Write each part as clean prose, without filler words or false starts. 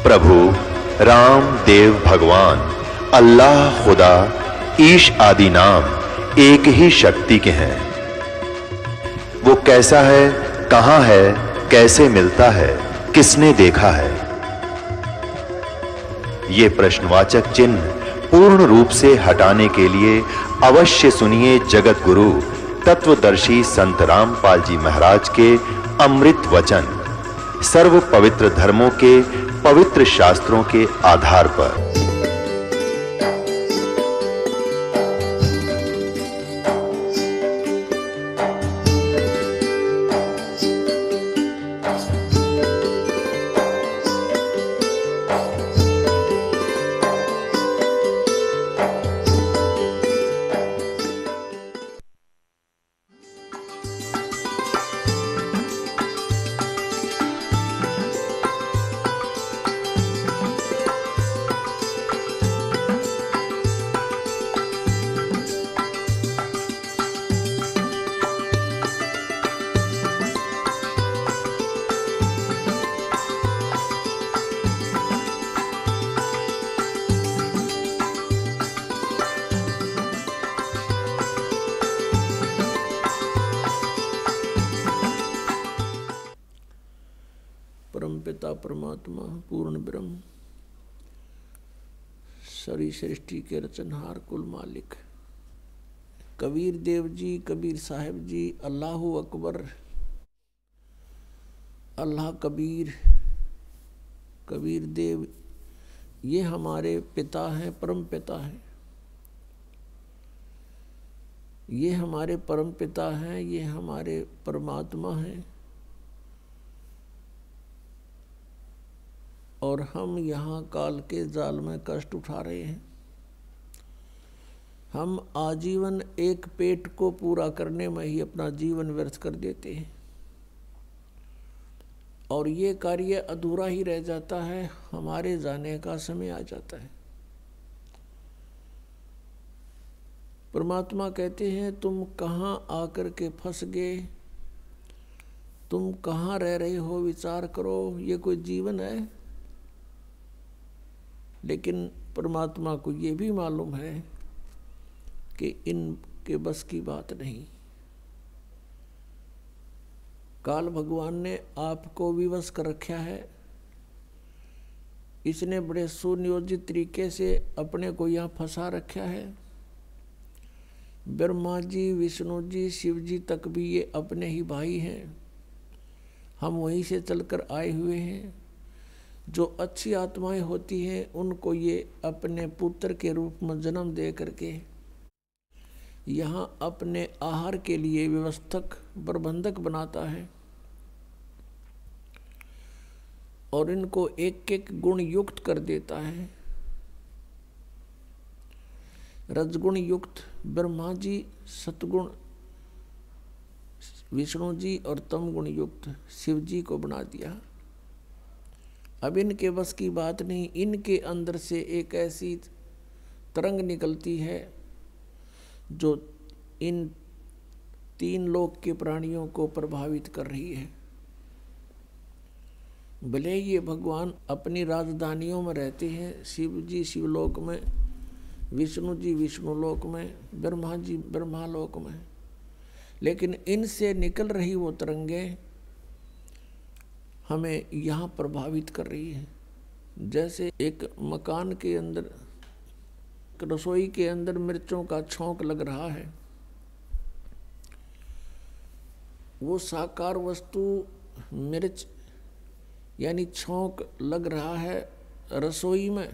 प्रभु राम देव भगवान अल्लाह खुदा ईश आदि नाम एक ही शक्ति के हैं। वो कैसा है, कहां है, कैसे मिलता है, किसने देखा है? ये प्रश्नवाचक चिन्ह पूर्ण रूप से हटाने के लिए अवश्य सुनिए जगत गुरु तत्वदर्शी संत रामपाल जी महाराज के अमृत वचन सर्व पवित्र धर्मों के पवित्र शास्त्रों के आधार पर। परमपिता परमात्मा पूर्ण ब्रह्म सारी सृष्टि के रचनहार कुल मालिक कबीर देव जी, कबीर साहिब जी, अल्लाहु अकबर, अल्लाह कबीर, कबीर देव, ये हमारे पिता हैं, परम पिता हैं। ये हमारे परम पिता हैं, ये हमारे परमात्मा हैं। और हम यहाँ काल के जाल में कष्ट उठा रहे हैं। हम आजीवन एक पेट को पूरा करने में ही अपना जीवन व्यर्थ कर देते हैं और ये कार्य अधूरा ही रह जाता है। हमारे जाने का समय आ जाता है। परमात्मा कहते हैं, तुम कहाँ आकर के फंस गए, तुम कहाँ रह रहे हो, विचार करो। ये कोई जीवन है? लेकिन परमात्मा को ये भी मालूम है कि इनके बस की बात नहीं। काल भगवान ने आपको विवश कर रखा है। इसने बड़े सुनियोजित तरीके से अपने को यहाँ फंसा रखा है। ब्रह्मा जी, विष्णु जी, शिव जी तक भी ये अपने ही भाई हैं। हम वहीं से चलकर आए हुए हैं। जो अच्छी आत्माएं होती हैं उनको ये अपने पुत्र के रूप में जन्म दे करके यहाँ अपने आहार के लिए व्यवस्थक प्रबंधक बनाता है और इनको एक एक गुण युक्त कर देता है। रजगुण युक्त ब्रह्मा जी, सतगुण विष्णु जी और तम गुण युक्त शिव जी को बना दिया। अब इनके बस की बात नहीं। इनके अंदर से एक ऐसी तरंग निकलती है जो इन तीन लोक के प्राणियों को प्रभावित कर रही है। भले ये भगवान अपनी राजधानियों में रहते हैं, शिव जी शिवलोक में, विष्णु जी विष्णुलोक में, ब्रह्मा जी ब्रह्मालोक में, लेकिन इनसे निकल रही वो तरंगें हमें यहाँ प्रभावित कर रही है। जैसे एक मकान के अंदर, रसोई के अंदर मिर्चों का छौंक लग रहा है। वो साकार वस्तु मिर्च यानी छौंक लग रहा है रसोई में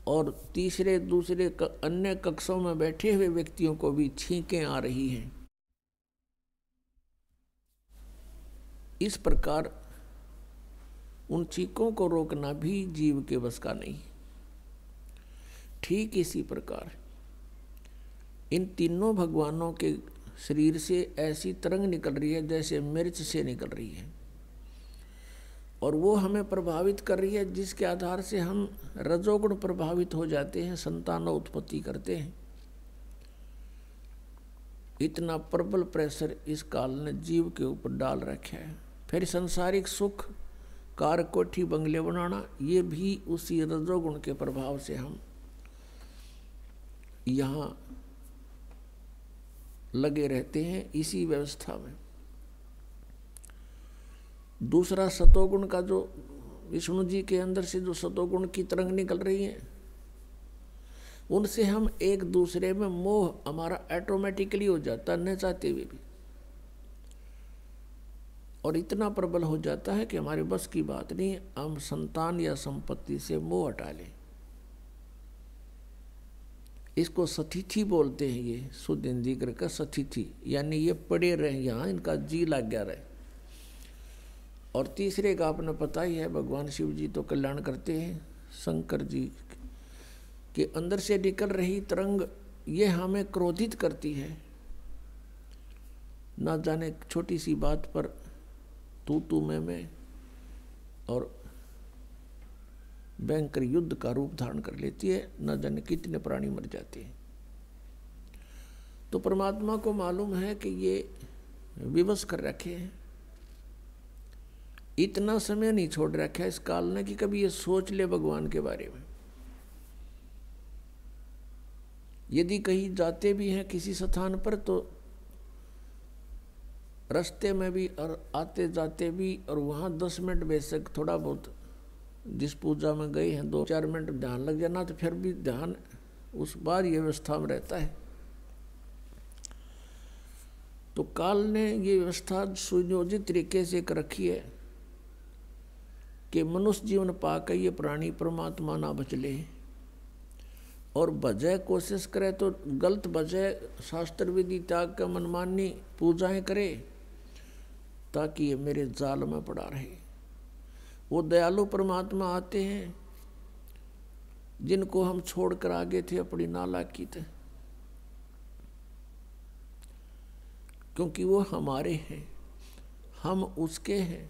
और तीसरे दूसरे अन्य कक्षों में बैठे हुए व्यक्तियों को भी छींकें आ रही हैं। इस प्रकार उन छींकों को रोकना भी जीव के बस का नहीं। ठीक इसी प्रकार इन तीनों भगवानों के शरीर से ऐसी तरंग निकल रही है जैसे मिर्च से निकल रही है और वो हमें प्रभावित कर रही है, जिसके आधार से हम रजोगुण प्रभावित हो जाते हैं, संतान उत्पत्ति करते हैं। इतना प्रबल प्रेशर इस काल ने जीव के ऊपर डाल रखा है। फिर संसारिक सुख कार कोठी बंगले बनाना, ये भी उसी रजोगुण के प्रभाव से हम यहाँ लगे रहते हैं, इसी व्यवस्था में। दूसरा सतोगुण का जो विष्णु जी के अंदर से जो सतोगुण की तरंग निकल रही है, उनसे हम एक दूसरे में मोह हमारा ऑटोमेटिकली हो जाता है, न चाहते हुए भी, और इतना प्रबल हो जाता है कि हमारे बस की बात नहीं, हम संतान या संपत्ति से मोह हटा लें। इसको सतिथि बोलते हैं, ये शुद्ध हिंदी का सतिथि, यानी ये पड़े रहे यहाँ, इनका जी लग गया रहे। और तीसरे का आपने पता ही है, भगवान शिव जी तो कल्याण करते हैं, शंकर जी के अंदर से निकल रही तरंग ये हमें क्रोधित करती है। ना जाने छोटी सी बात पर तू मैं और भयंकर युद्ध का रूप धारण कर लेती है, न जाने कितने प्राणी मर जाते हैं। तो परमात्मा को मालूम है कि ये विवश कर रखे हैं, इतना समय नहीं छोड़ रखा है इस काल ने कि कभी ये सोच ले भगवान के बारे में। यदि कहीं जाते भी हैं किसी स्थान पर, तो रास्ते में भी और आते जाते भी, और वहाँ 10 मिनट बेशक थोड़ा बहुत जिस पूजा में गए हैं 2-4 मिनट ध्यान लग जाना, तो फिर भी ध्यान उस बार ये व्यवस्था में रहता है। तो काल ने ये व्यवस्था सुनियोजित तरीके से कर रखी है कि मनुष्य जीवन पाकर ये प्राणी परमात्मा ना बचले, और बजाय कोशिश करे तो गलत बजाय शास्त्र विधि त्याग का मनमानी पूजाएं करे, ताकि ये मेरे जाल में पड़ा रहे। वो दयालु परमात्मा आते हैं जिनको हम छोड़कर आगे थे अपनी नालायकी थे, क्योंकि वो हमारे हैं, हम उसके हैं।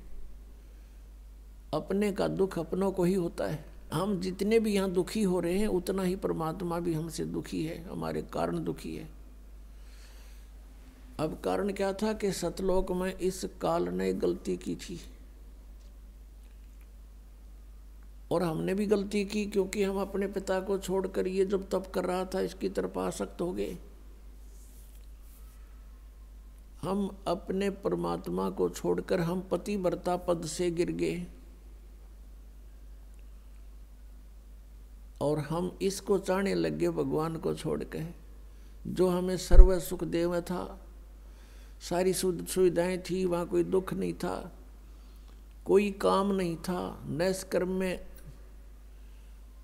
अपने का दुख अपनों को ही होता है। हम जितने भी यहाँ दुखी हो रहे हैं, उतना ही परमात्मा भी हमसे दुखी है, हमारे कारण दुखी है। अब कारण क्या था कि सतलोक में इस काल ने गलती की थी, और हमने भी गलती की, क्योंकि हम अपने पिता को छोड़कर ये जब तप कर रहा था इसकी तरफ आसक्त हो गए। हम अपने परमात्मा को छोड़कर हम पतिव्रता पद से गिर गए, और हम इसको चाहने लगे भगवान को छोड़कर, जो हमें सर्व सुख देव था, सारी सुविधाएं थी, वहाँ कोई दुख नहीं था, कोई काम नहीं था, नैष्कर्म में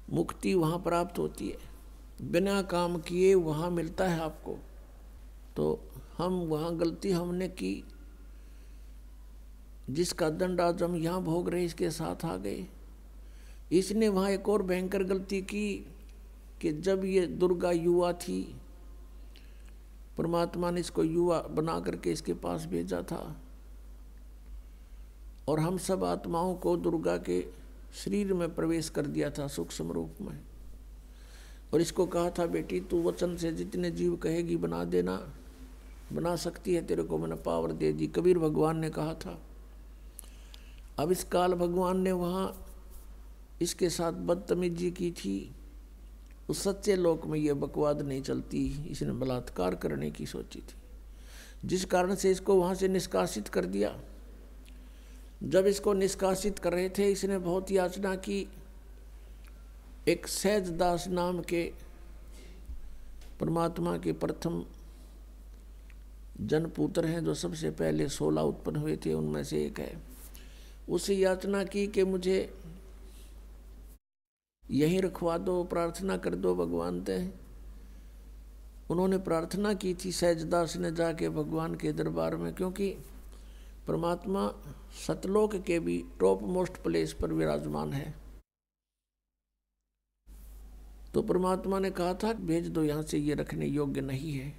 मुक्ति वहाँ प्राप्त होती है, बिना काम किए वहाँ मिलता है आपको। तो हम वहाँ गलती हमने की, जिसका दंड आज हम यहाँ भोग रहे इसके साथ आ गए। इसने वहाँ एक और भयंकर गलती की कि जब ये दुर्गा युवा थी, परमात्मा ने इसको युवा बना करके इसके पास भेजा था, और हम सब आत्माओं को दुर्गा के शरीर में प्रवेश कर दिया था सूक्ष्म रूप में, और इसको कहा था बेटी तू वचन से जितने जीव कहेगी बना देना, बना सकती है, तेरे को मैंने पावर दे दी, कबीर भगवान ने कहा था। अब इस काल भगवान ने वहाँ इसके साथ बदतमीजी की थी। उस सच्चे लोक में ये बकवाद नहीं चलती, इसने बलात्कार करने की सोची थी, जिस कारण से इसको वहाँ से निष्कासित कर दिया। जब इसको निष्कासित कर रहे थे, इसने बहुत याचना की। एक सहजदास नाम के परमात्मा के प्रथम जनपुत्र हैं, जो सबसे पहले 16 उत्पन्न हुए थे, उनमें से एक है। उससे याचना की कि मुझे यहीं रखवा दो, प्रार्थना कर दो भगवान ते। उन्होंने प्रार्थना की थी सहजदास ने जाके भगवान के दरबार में, क्योंकि परमात्मा सतलोक के भी टॉप मोस्ट प्लेस पर विराजमान है। तो परमात्मा ने कहा था भेज दो, यहाँ से ये रखने योग्य नहीं है।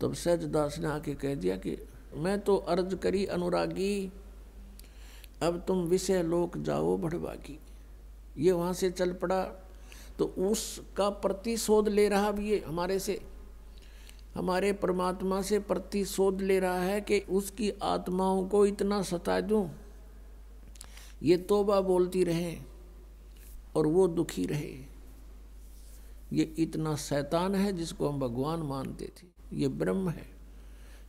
तब सहजदास ने आके कह दिया कि मैं तो अर्ज करी अनुरागी, अब तुम विषय लोक जाओ बढ़वागी। ये वहाँ से चल पड़ा, तो उसका प्रतिशोध ले रहा भी ये हमारे से, हमारे परमात्मा से प्रतिशोध ले रहा है कि उसकी आत्माओं को इतना सता दूं ये तौबा बोलती रहे और वो दुखी रहे। ये इतना शैतान है जिसको हम भगवान मानते थे, ये ब्रह्म है।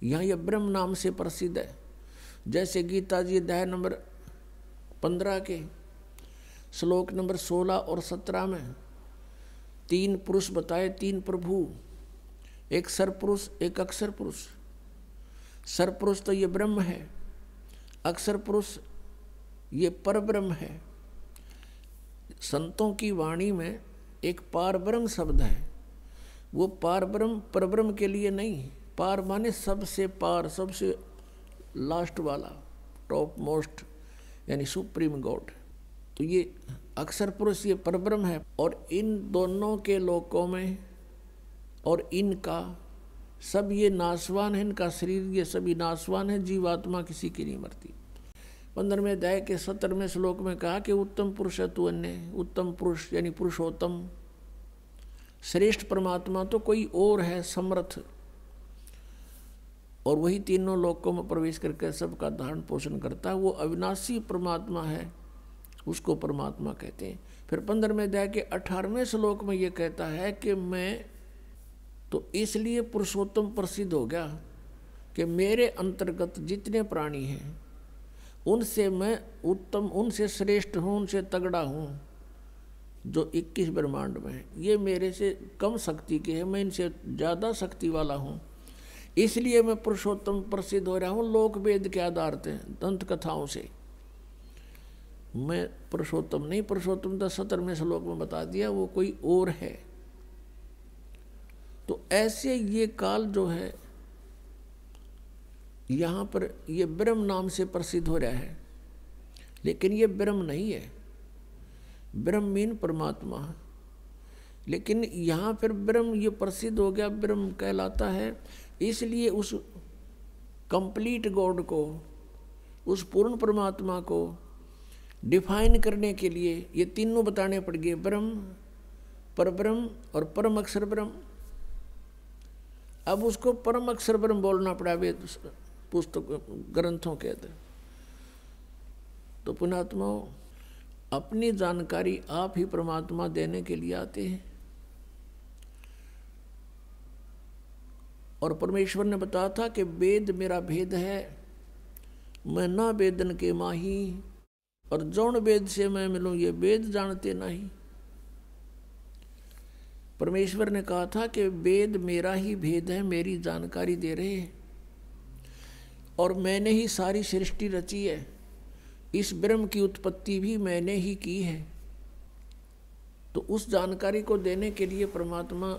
यहाँ ये ब्रह्म नाम से प्रसिद्ध है। जैसे गीता जी अध्याय नंबर 15 के श्लोक नंबर 16 और 17 में 3 पुरुष बताए, 3 प्रभु, एक सरपुरुष, एक अक्षर पुरुष। सरपुरुष तो ये ब्रह्म है, अक्षर पुरुष ये परब्रह्म है। संतों की वाणी में एक पारब्रह्म शब्द है, वो पारब्रह्म परब्रह्म के लिए नहीं। पार माने सबसे पार, सबसे लास्ट वाला, टॉप मोस्ट, यानी सुप्रीम गॉड। तो ये अक्षर पुरुष ये परब्रह्म है। और इन दोनों के लोकों में और इनका सब ये नाशवान है, इनका शरीर ये सभी नाशवान है, जीवात्मा किसी की नहीं मरती। 15वें अध्याय के 17वें श्लोक में कहा कि उत्तम पुरुष है तू अन्य। उत्तम पुरुष यानी पुरुषोत्तम, श्रेष्ठ परमात्मा तो कोई और है, समर्थ, और वही तीनों लोकों में प्रवेश करके सबका धारण पोषण करता है। वो अविनाशी परमात्मा है, उसको परमात्मा कहते हैं। फिर 15वें अध्याय के 18वें श्लोक में ये कहता है कि मैं तो इसलिए पुरुषोत्तम प्रसिद्ध हो गया कि मेरे अंतर्गत जितने प्राणी हैं उनसे मैं उत्तम, उनसे श्रेष्ठ हूँ, उनसे तगड़ा हूँ। जो 21 ब्रह्मांड में है ये मेरे से कम शक्ति के हैं, मैं इनसे ज़्यादा शक्ति वाला हूँ, इसलिए मैं पुरुषोत्तम प्रसिद्ध हो रहा हूँ। लोक वेद के आधार से, दंत कथाओं से मैं पुरुषोत्तम नहीं। पुरुषोत्तम तो 17वें श्लोक में बता दिया, वो कोई और है। तो ऐसे ये काल जो है यहाँ पर ये ब्रह्म नाम से प्रसिद्ध हो रहा है, लेकिन ये ब्रह्म नहीं है। ब्रह्म मीन परमात्मा, लेकिन यहाँ फिर ब्रह्म ये प्रसिद्ध हो गया, ब्रह्म कहलाता है। इसलिए उस कंप्लीट गॉड को, उस पूर्ण परमात्मा को डिफाइन करने के लिए ये तीनों बताने पड़ गए, ब्रह्म, परब्रह्म और परम अक्षर ब्रह्म। अब उसको परम अक्षर ब्रह्म बोलना पड़ा वेद पुस्तक ग्रंथों के अंदर। तो पुण्यात्माओं, अपनी जानकारी आप ही परमात्मा देने के लिए आते हैं। और परमेश्वर ने बताया था कि वेद मेरा भेद है, मैं ना वेदन के माही, और जौन वेद से मैं मिलूं ये वेद जानते नहीं। परमेश्वर ने कहा था कि वेद मेरा ही भेद है, मेरी जानकारी दे रहे हैं, और मैंने ही सारी सृष्टि रची है, इस ब्रह्म की उत्पत्ति भी मैंने ही की है। तो उस जानकारी को देने के लिए परमात्मा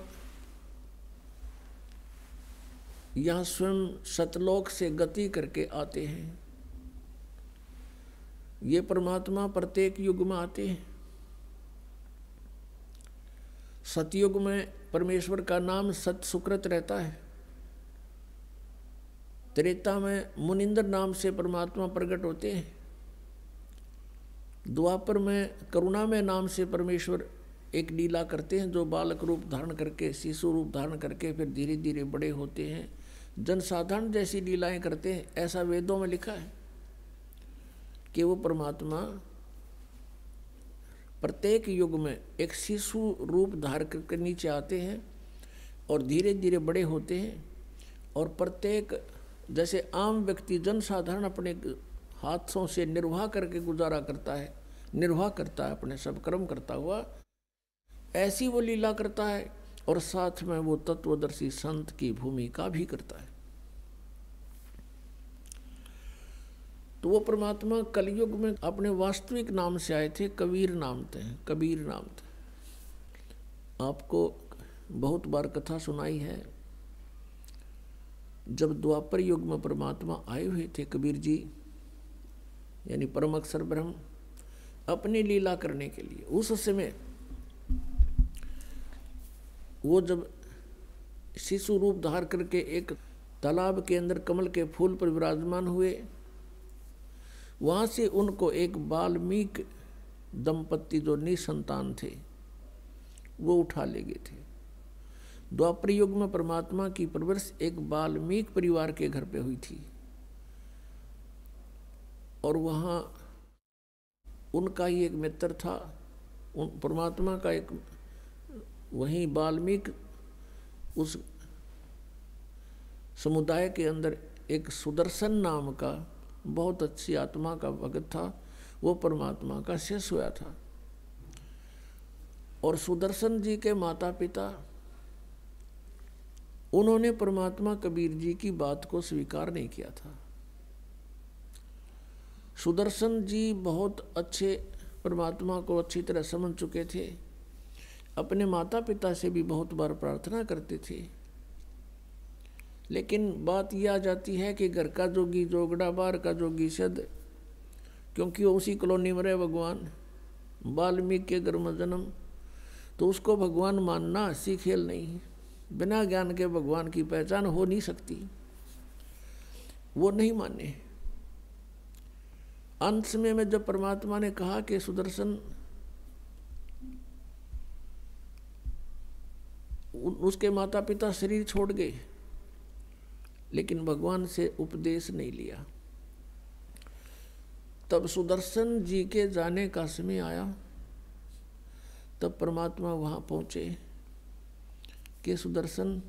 यहाँ स्वयं सतलोक से गति करके आते हैं। ये परमात्मा प्रत्येक युग में आते हैं। सतयुग में परमेश्वर का नाम सत सुकृत रहता है। त्रेता में मुनिंदर नाम से परमात्मा प्रकट होते हैं। द्वापर में करुणा में नाम से परमेश्वर एक लीला करते हैं, जो बालक रूप धारण करके, शिशु रूप धारण करके फिर धीरे धीरे बड़े होते हैं, जनसाधारण जैसी लीलाएं करते हैं। ऐसा वेदों में लिखा है कि वो परमात्मा प्रत्येक युग में एक शिशु रूप धारण करके नीचे आते हैं और धीरे धीरे बड़े होते हैं। और प्रत्येक, जैसे आम व्यक्ति जनसाधारण अपने हाथों से निर्वाह करके गुजारा करता है, निर्वाह करता है अपने सब कर्म करता हुआ, ऐसी वो लीला करता है। और साथ में वो तत्वदर्शी संत की भूमिका भी करता है। तो वो परमात्मा कलयुग में अपने वास्तविक नाम से आए थे, कबीर नाम थे, कबीर नाम थे। आपको बहुत बार कथा सुनाई है, जब द्वापर युग में परमात्मा आए हुए थे कबीर जी, यानी परम अक्षर ब्रह्म, अपनी लीला करने के लिए। उस समय वो जब शिशु रूप धार करके एक तालाब के अंदर कमल के फूल पर विराजमान हुए, वहाँ से उनको एक वाल्मीकि दंपत्ति जो निसंतान थे वो उठा ले गए थे। द्वापर युग में परमात्मा की परवरिश एक वाल्मीकि परिवार के घर पे हुई थी, और वहाँ उनका ही एक मित्र था, उन परमात्मा का एक, वहीं वाल्मीकि उस समुदाय के अंदर एक सुदर्शन नाम का बहुत अच्छी आत्मा का भगत था, वो परमात्मा का शिष्य हुआ था। और सुदर्शन जी के माता पिता, उन्होंने परमात्मा कबीर जी की बात को स्वीकार नहीं किया था। सुदर्शन जी बहुत अच्छे परमात्मा को अच्छी तरह समझ चुके थे, अपने माता पिता से भी बहुत बार प्रार्थना करते थे, लेकिन बात यह आ जाती है कि घर का जोगी जोगड़ा, बाहर का जोगी सद, क्योंकि वो उसी कॉलोनी में रहे भगवान, वाल्मीकि के घर में जन्म, तो उसको भगवान मानना हंसी खेल नहीं, बिना ज्ञान के भगवान की पहचान हो नहीं सकती। वो नहीं माने। अंत में जब परमात्मा ने कहा कि सुदर्शन, उसके माता पिता शरीर छोड़ गए, लेकिन भगवान से उपदेश नहीं लिया। तब सुदर्शन जी के जाने का समय आया, तब परमात्मा वहाँ पहुँचे कि सुदर्शन,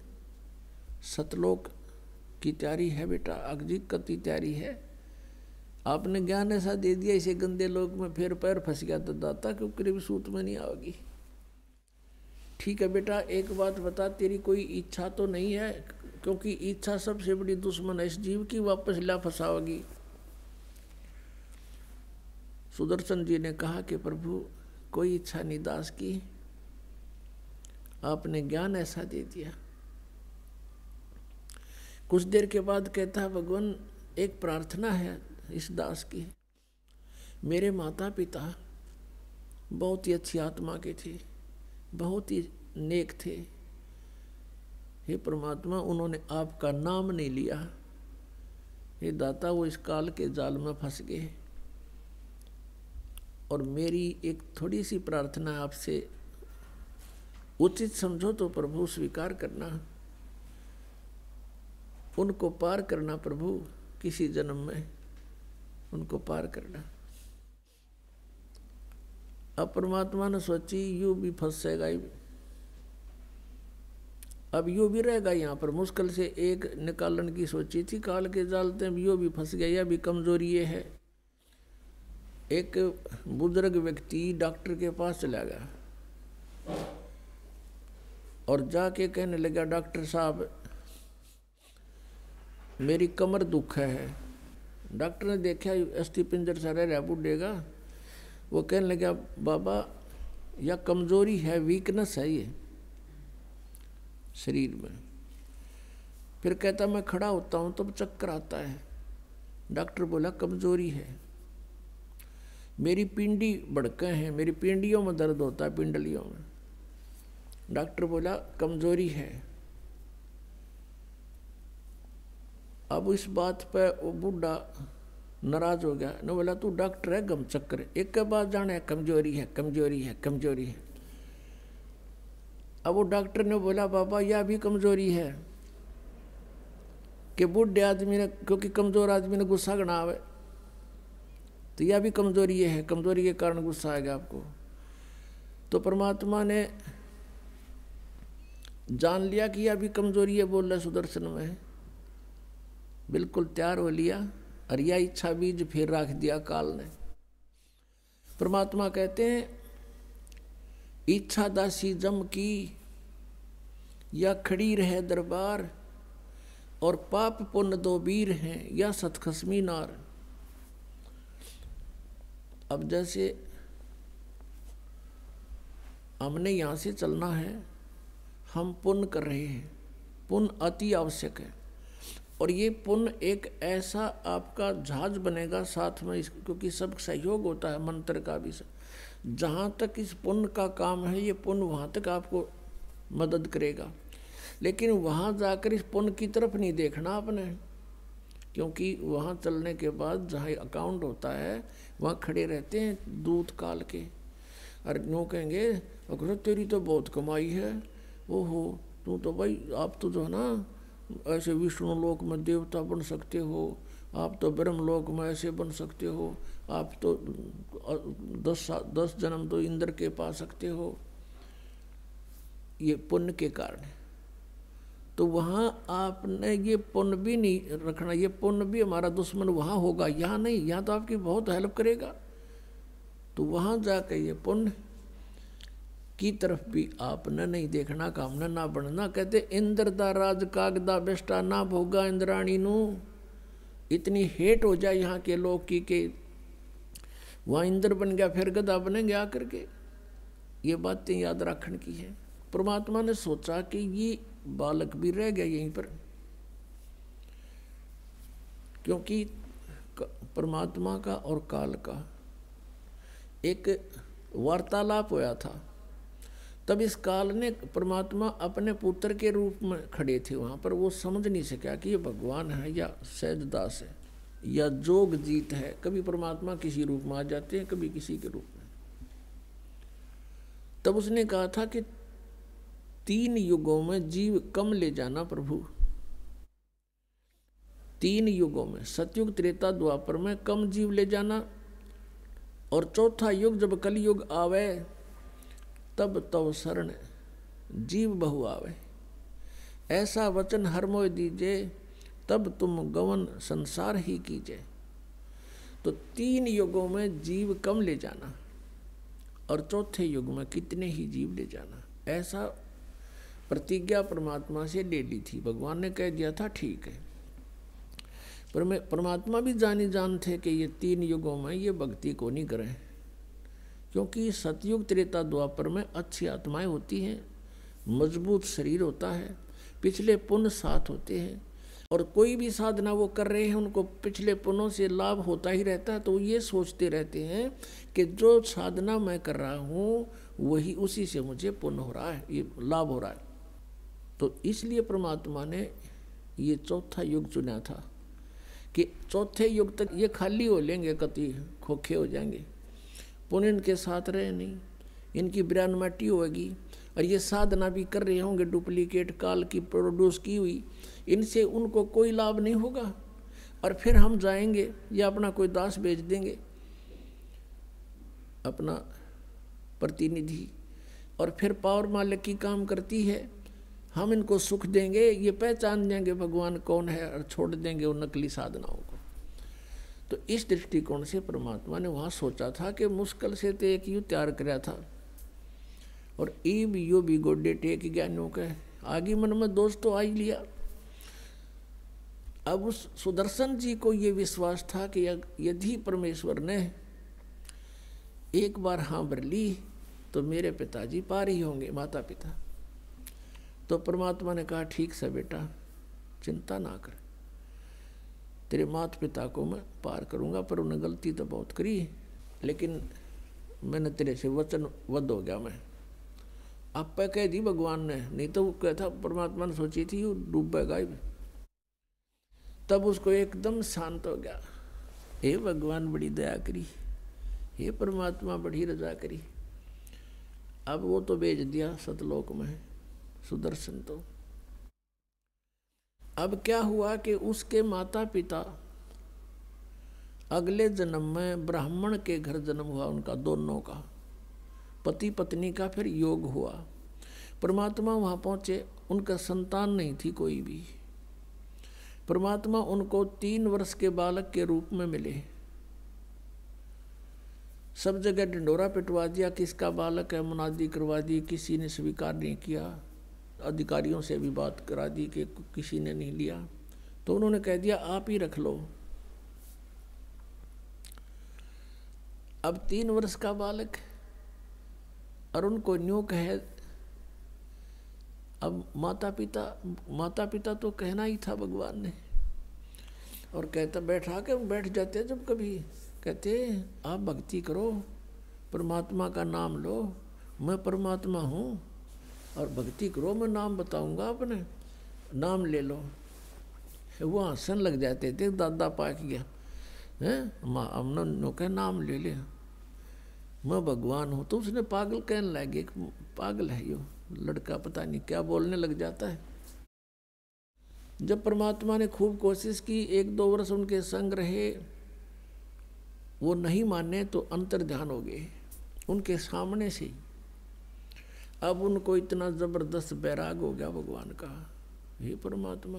सतलोक की तैयारी है बेटा, अग्जित की तैयारी है। आपने ज्ञान ऐसा दे दिया, इसे गंदे लोक में फिर पैर फंस गया तो दाता क्यों करीब सूत में नहीं आओगी। ठीक है बेटा, एक बात बता, तेरी कोई इच्छा तो नहीं है, क्योंकि इच्छा सबसे बड़ी दुश्मन है इस जीव की, वापस ला फंसाओगी। सुदर्शन जी ने कहा कि प्रभु कोई इच्छा नहीं दास की, आपने ज्ञान ऐसा दे दिया। कुछ देर के बाद कहता, भगवान एक प्रार्थना है इस दास की, मेरे माता पिता बहुत ही अच्छी आत्मा के थे, बहुत ही नेक थे, हे परमात्मा उन्होंने आपका नाम नहीं लिया, हे दाता वो इस काल के जाल में फंस गए, और मेरी एक थोड़ी सी प्रार्थना आपसे, उचित समझो तो प्रभु स्वीकार करना, उनको पार करना प्रभु, किसी जन्म में उनको पार करना। अब परमात्मा ने सोची यू भी फंसेगा, अब यू भी रहेगा यहाँ पर, मुश्किल से एक निकालन की सोची थी काल के जालते में, यू भी फंस गया, यह भी कमजोरी ये है। एक बुजुर्ग व्यक्ति डॉक्टर के पास चला गया और जाके कहने लगा, डॉक्टर साहब मेरी कमर दुख है। डॉक्टर ने देखा अस्थि पिंजर सा रह बुढ़ेगा, वो कहने लगा, बाबा यह कमजोरी है, वीकनेस है ये शरीर में। फिर कहता मैं खड़ा होता हूँ तब चक्कर आता है। डॉक्टर बोला कमजोरी है, मेरी पिंडी भड़के हैं, मेरी पिंडियों में दर्द होता है, पिंडलियों में। डॉक्टर बोला कमजोरी है। अब इस बात पे वो बूढ़ा नाराज हो गया, ने बोला तू डॉक्टर है गम चक्कर, एक के बाद जाने कमजोरी है कमजोरी है कमजोरी है। अब वो डॉक्टर ने बोला बाबा यह भी कमजोरी है कि बूढ़े आदमी ने, क्योंकि कमजोर आदमी ने गुस्सा गना आवे, तो यह भी कमजोरी है, कमजोरी के कारण गुस्सा आएगा आपको। तो परमात्मा ने जान लिया कि यह भी कमजोरी है, बोल रहा सुदर्शन में, बिल्कुल तैयार हो लिया, और यह इच्छा बीज फिर रख दिया काल ने। परमात्मा कहते हैं इच्छा दासी जम की, या खड़ी रहे दरबार, और पाप पुण्य दो वीर हैं, या सतखसमी नार। अब जैसे हमने यहाँ से चलना है, हम पुण्य कर रहे हैं, पुण्य अति आवश्यक है, और ये पुण्य एक ऐसा आपका जहाज बनेगा साथ में, क्योंकि सब सहयोग होता है मंत्र का भी। जहाँ तक इस पुण्य का काम है, ये पुण्य वहाँ तक आपको मदद करेगा, लेकिन वहाँ जाकर इस पुण्य की तरफ नहीं देखना आपने, क्योंकि वहाँ चलने के बाद जहाँ अकाउंट होता है वहाँ खड़े रहते हैं दूत काल के, और यूँ कहेंगे अगर तेरी तो बहुत कमाई है, वो हो तू तो भाई, आप तो जो है ना ऐसे विष्णु लोक में देवता बन सकते हो, आप तो ब्रह्मलोक में ऐसे बन सकते हो, आप तो 10 जन्म तो इंद्र के पा सकते हो, ये पुण्य के कारण। तो वहाँ आपने ये पुण्य भी नहीं रखना, ये पुण्य भी हमारा दुश्मन वहाँ होगा, यहाँ नहीं, यहाँ तो आपकी बहुत हेल्प करेगा। तो वहाँ जाकर ये पुण्य की तरफ भी आपने नहीं देखना, कामना ना बनना। कहते इंद्र दा राज कागदा बेस्टा ना भोगा इंद्राणी नू। इतनी हेट हो जाए यहाँ के लोग की के वहाँ इंद्र बन गया फिर गधा बनेंगे आकर के। ये बातें याद रखने की है। परमात्मा ने सोचा कि ये बालक भी रह गया यहीं पर, क्योंकि परमात्मा का और काल का एक वार्तालाप होया था। तब इस काल ने, परमात्मा अपने पुत्र के रूप में खड़े थे वहाँ पर, वो समझ नहीं सका कि ये भगवान है या सहजदास है या जोग जीत है। कभी परमात्मा किसी रूप में आ जाते हैं, कभी किसी के रूप में। तब उसने कहा था कि 3 युगों में जीव कम ले जाना प्रभु, 3 युगों में, सतयुग त्रेता द्वापर में कम जीव ले जाना, और चौथा युग जब कलयुग आवे तब तव शरण जीव बहु आवे। ऐसा वचन हर मोय दीजे, तब तुम गवन संसार ही कीजिए। तो 3 युगों में जीव कम ले जाना और चौथे युग में कितने ही जीव ले जाना, ऐसा प्रतिज्ञा परमात्मा से ले ली थी। भगवान ने कह दिया था ठीक है। पर परमात्मा भी जानी जान थे कि ये 3 युगों में ये भक्ति को नहीं करें, क्योंकि सतयुग त्रेता द्वापर में अच्छी आत्माएं होती हैं, मजबूत शरीर होता है, पिछले पुण्य साथ होते हैं, और कोई भी साधना वो कर रहे हैं उनको पिछले पुण्यों से लाभ होता ही रहता है। तो ये सोचते रहते हैं कि जो साधना मैं कर रहा हूँ वही, उसी से मुझे पुण्य हो रहा है, ये लाभ हो रहा है। तो इसलिए परमात्मा ने ये चौथा युग चुना था कि चौथे युग तक ये खाली हो लेंगे, कति खोखे हो जाएंगे, पुण्य इनके साथ रहे नहीं, इनकी ब्राह्मटी होगी, और ये साधना भी कर रहे होंगे डुप्लीकेट काल की प्रोड्यूस की हुई, इनसे उनको कोई लाभ नहीं होगा। और फिर हम जाएंगे या अपना कोई दास भेज देंगे, अपना प्रतिनिधि, और फिर पावर मालिक की काम करती है, हम इनको सुख देंगे, ये पहचान जाएंगे भगवान कौन है, और छोड़ देंगे उन नकली साधनाओं को। तो इस दृष्टिकोण से परमात्मा ने वहाँ सोचा था कि मुश्किल से तो एक युग तैयार कराया था, और ईब यो भी गोडे टेक ज्ञानों के आगे मन में दोष तो आ ही लिया। अब उस सुदर्शन जी को ये विश्वास था कि यदि परमेश्वर ने एक बार हाँ भर ली तो मेरे पिताजी पार ही होंगे, माता पिता। तो परमात्मा ने कहा ठीक से बेटा, चिंता ना कर, तेरे माता पिता को मैं पार करूंगा, पर उन्हें गलती तो बहुत करी, लेकिन मैंने तेरे से वचनबद्ध हो गया। मैं आप पे कह दी भगवान ने, नहीं तो वो कहता, परमात्मा ने सोची थी वो डूबेगा ही। तब उसको एकदम शांत हो गया, हे भगवान बड़ी दया करी, हे परमात्मा बड़ी रजा करी। अब वो तो भेज दिया सतलोक में सुदर्शन। तो अब क्या हुआ कि उसके माता पिता अगले जन्म में ब्राह्मण के घर जन्म हुआ, उनका दोनों का, पति पत्नी का फिर योग हुआ। परमात्मा वहाँ पहुँचे, उनका संतान नहीं थी कोई भी। परमात्मा उनको 3 वर्ष के बालक के रूप में मिले। सब जगह ढिंडोरा पिटवा दिया, किसका बालक है, मुनादी करवा दी, किसी ने स्वीकार नहीं किया, अधिकारियों से भी बात करा दी कि किसी ने नहीं लिया। तो उन्होंने कह दिया आप ही रख लो। अब 3 वर्ष का बालक, और उनको न्यू कहे, अब माता पिता तो कहना ही था भगवान ने। और कहता बैठ जाते जब कभी, कहते आप भक्ति करो, परमात्मा का नाम लो, मैं परमात्मा हूँ, और भक्ति करो, मैं नाम बताऊंगा, अपने नाम ले लो। वो हंसन लग जाते थे, दादा पाक गया हैं, हमने नो कह नाम ले लिया, मैं भगवान हूँ। तो उसने पागल कहने लगे, पागल है यो लड़का, पता नहीं क्या बोलने लग जाता है। जब परमात्मा ने खूब कोशिश की, 1-2 वर्ष उनके संग रहे, वो नहीं माने तो अंतर ध्यान हो गए उनके सामने से। अब उनको इतना जबरदस्त बैराग हो गया भगवान का, हे परमात्मा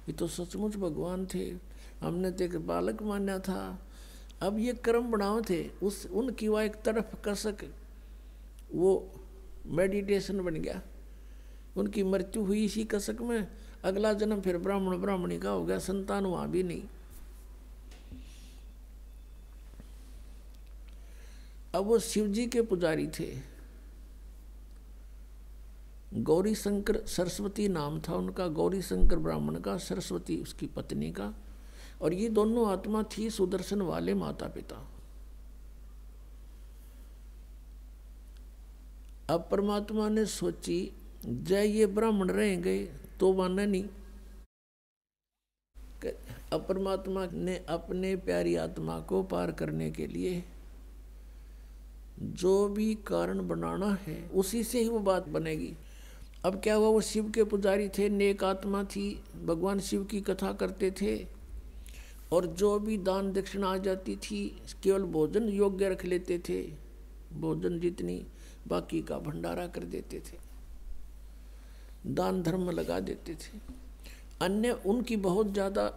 ये तो सचमुच भगवान थे, हमने तो एक बालक माना था। अब ये कर्म बनाव थे, उस उनकी वह एक तरफ कसक वो मेडिटेशन बन गया। उनकी मृत्यु हुई इसी कसक में, अगला जन्म फिर ब्राह्मण ब्राह्मणी का हो गया, संतान वहां भी नहीं। अब वो शिव जी के पुजारी थे, गौरी शंकर सरस्वती नाम था उनका, गौरी शंकर ब्राह्मण का, सरस्वती उसकी पत्नी का, और ये दोनों आत्मा थी सुदर्शन वाले माता पिता। अब परमात्मा ने सोची जय ये ब्राह्मण रहेंगे तो माना नहीं। अब परमात्मा ने अपने प्यारी आत्मा को पार करने के लिए जो भी कारण बनाना है उसी से ही वो बात बनेगी। अब क्या हुआ, वो शिव के पुजारी थे, नेक आत्मा थी, भगवान शिव की कथा करते थे, और जो भी दान दक्षिणा आ जाती थी केवल भोजन योग्य रख लेते थे, भोजन जितनी बाकी का भंडारा कर देते थे, दान धर्म लगा देते थे। अन्य उनकी बहुत ज़्यादा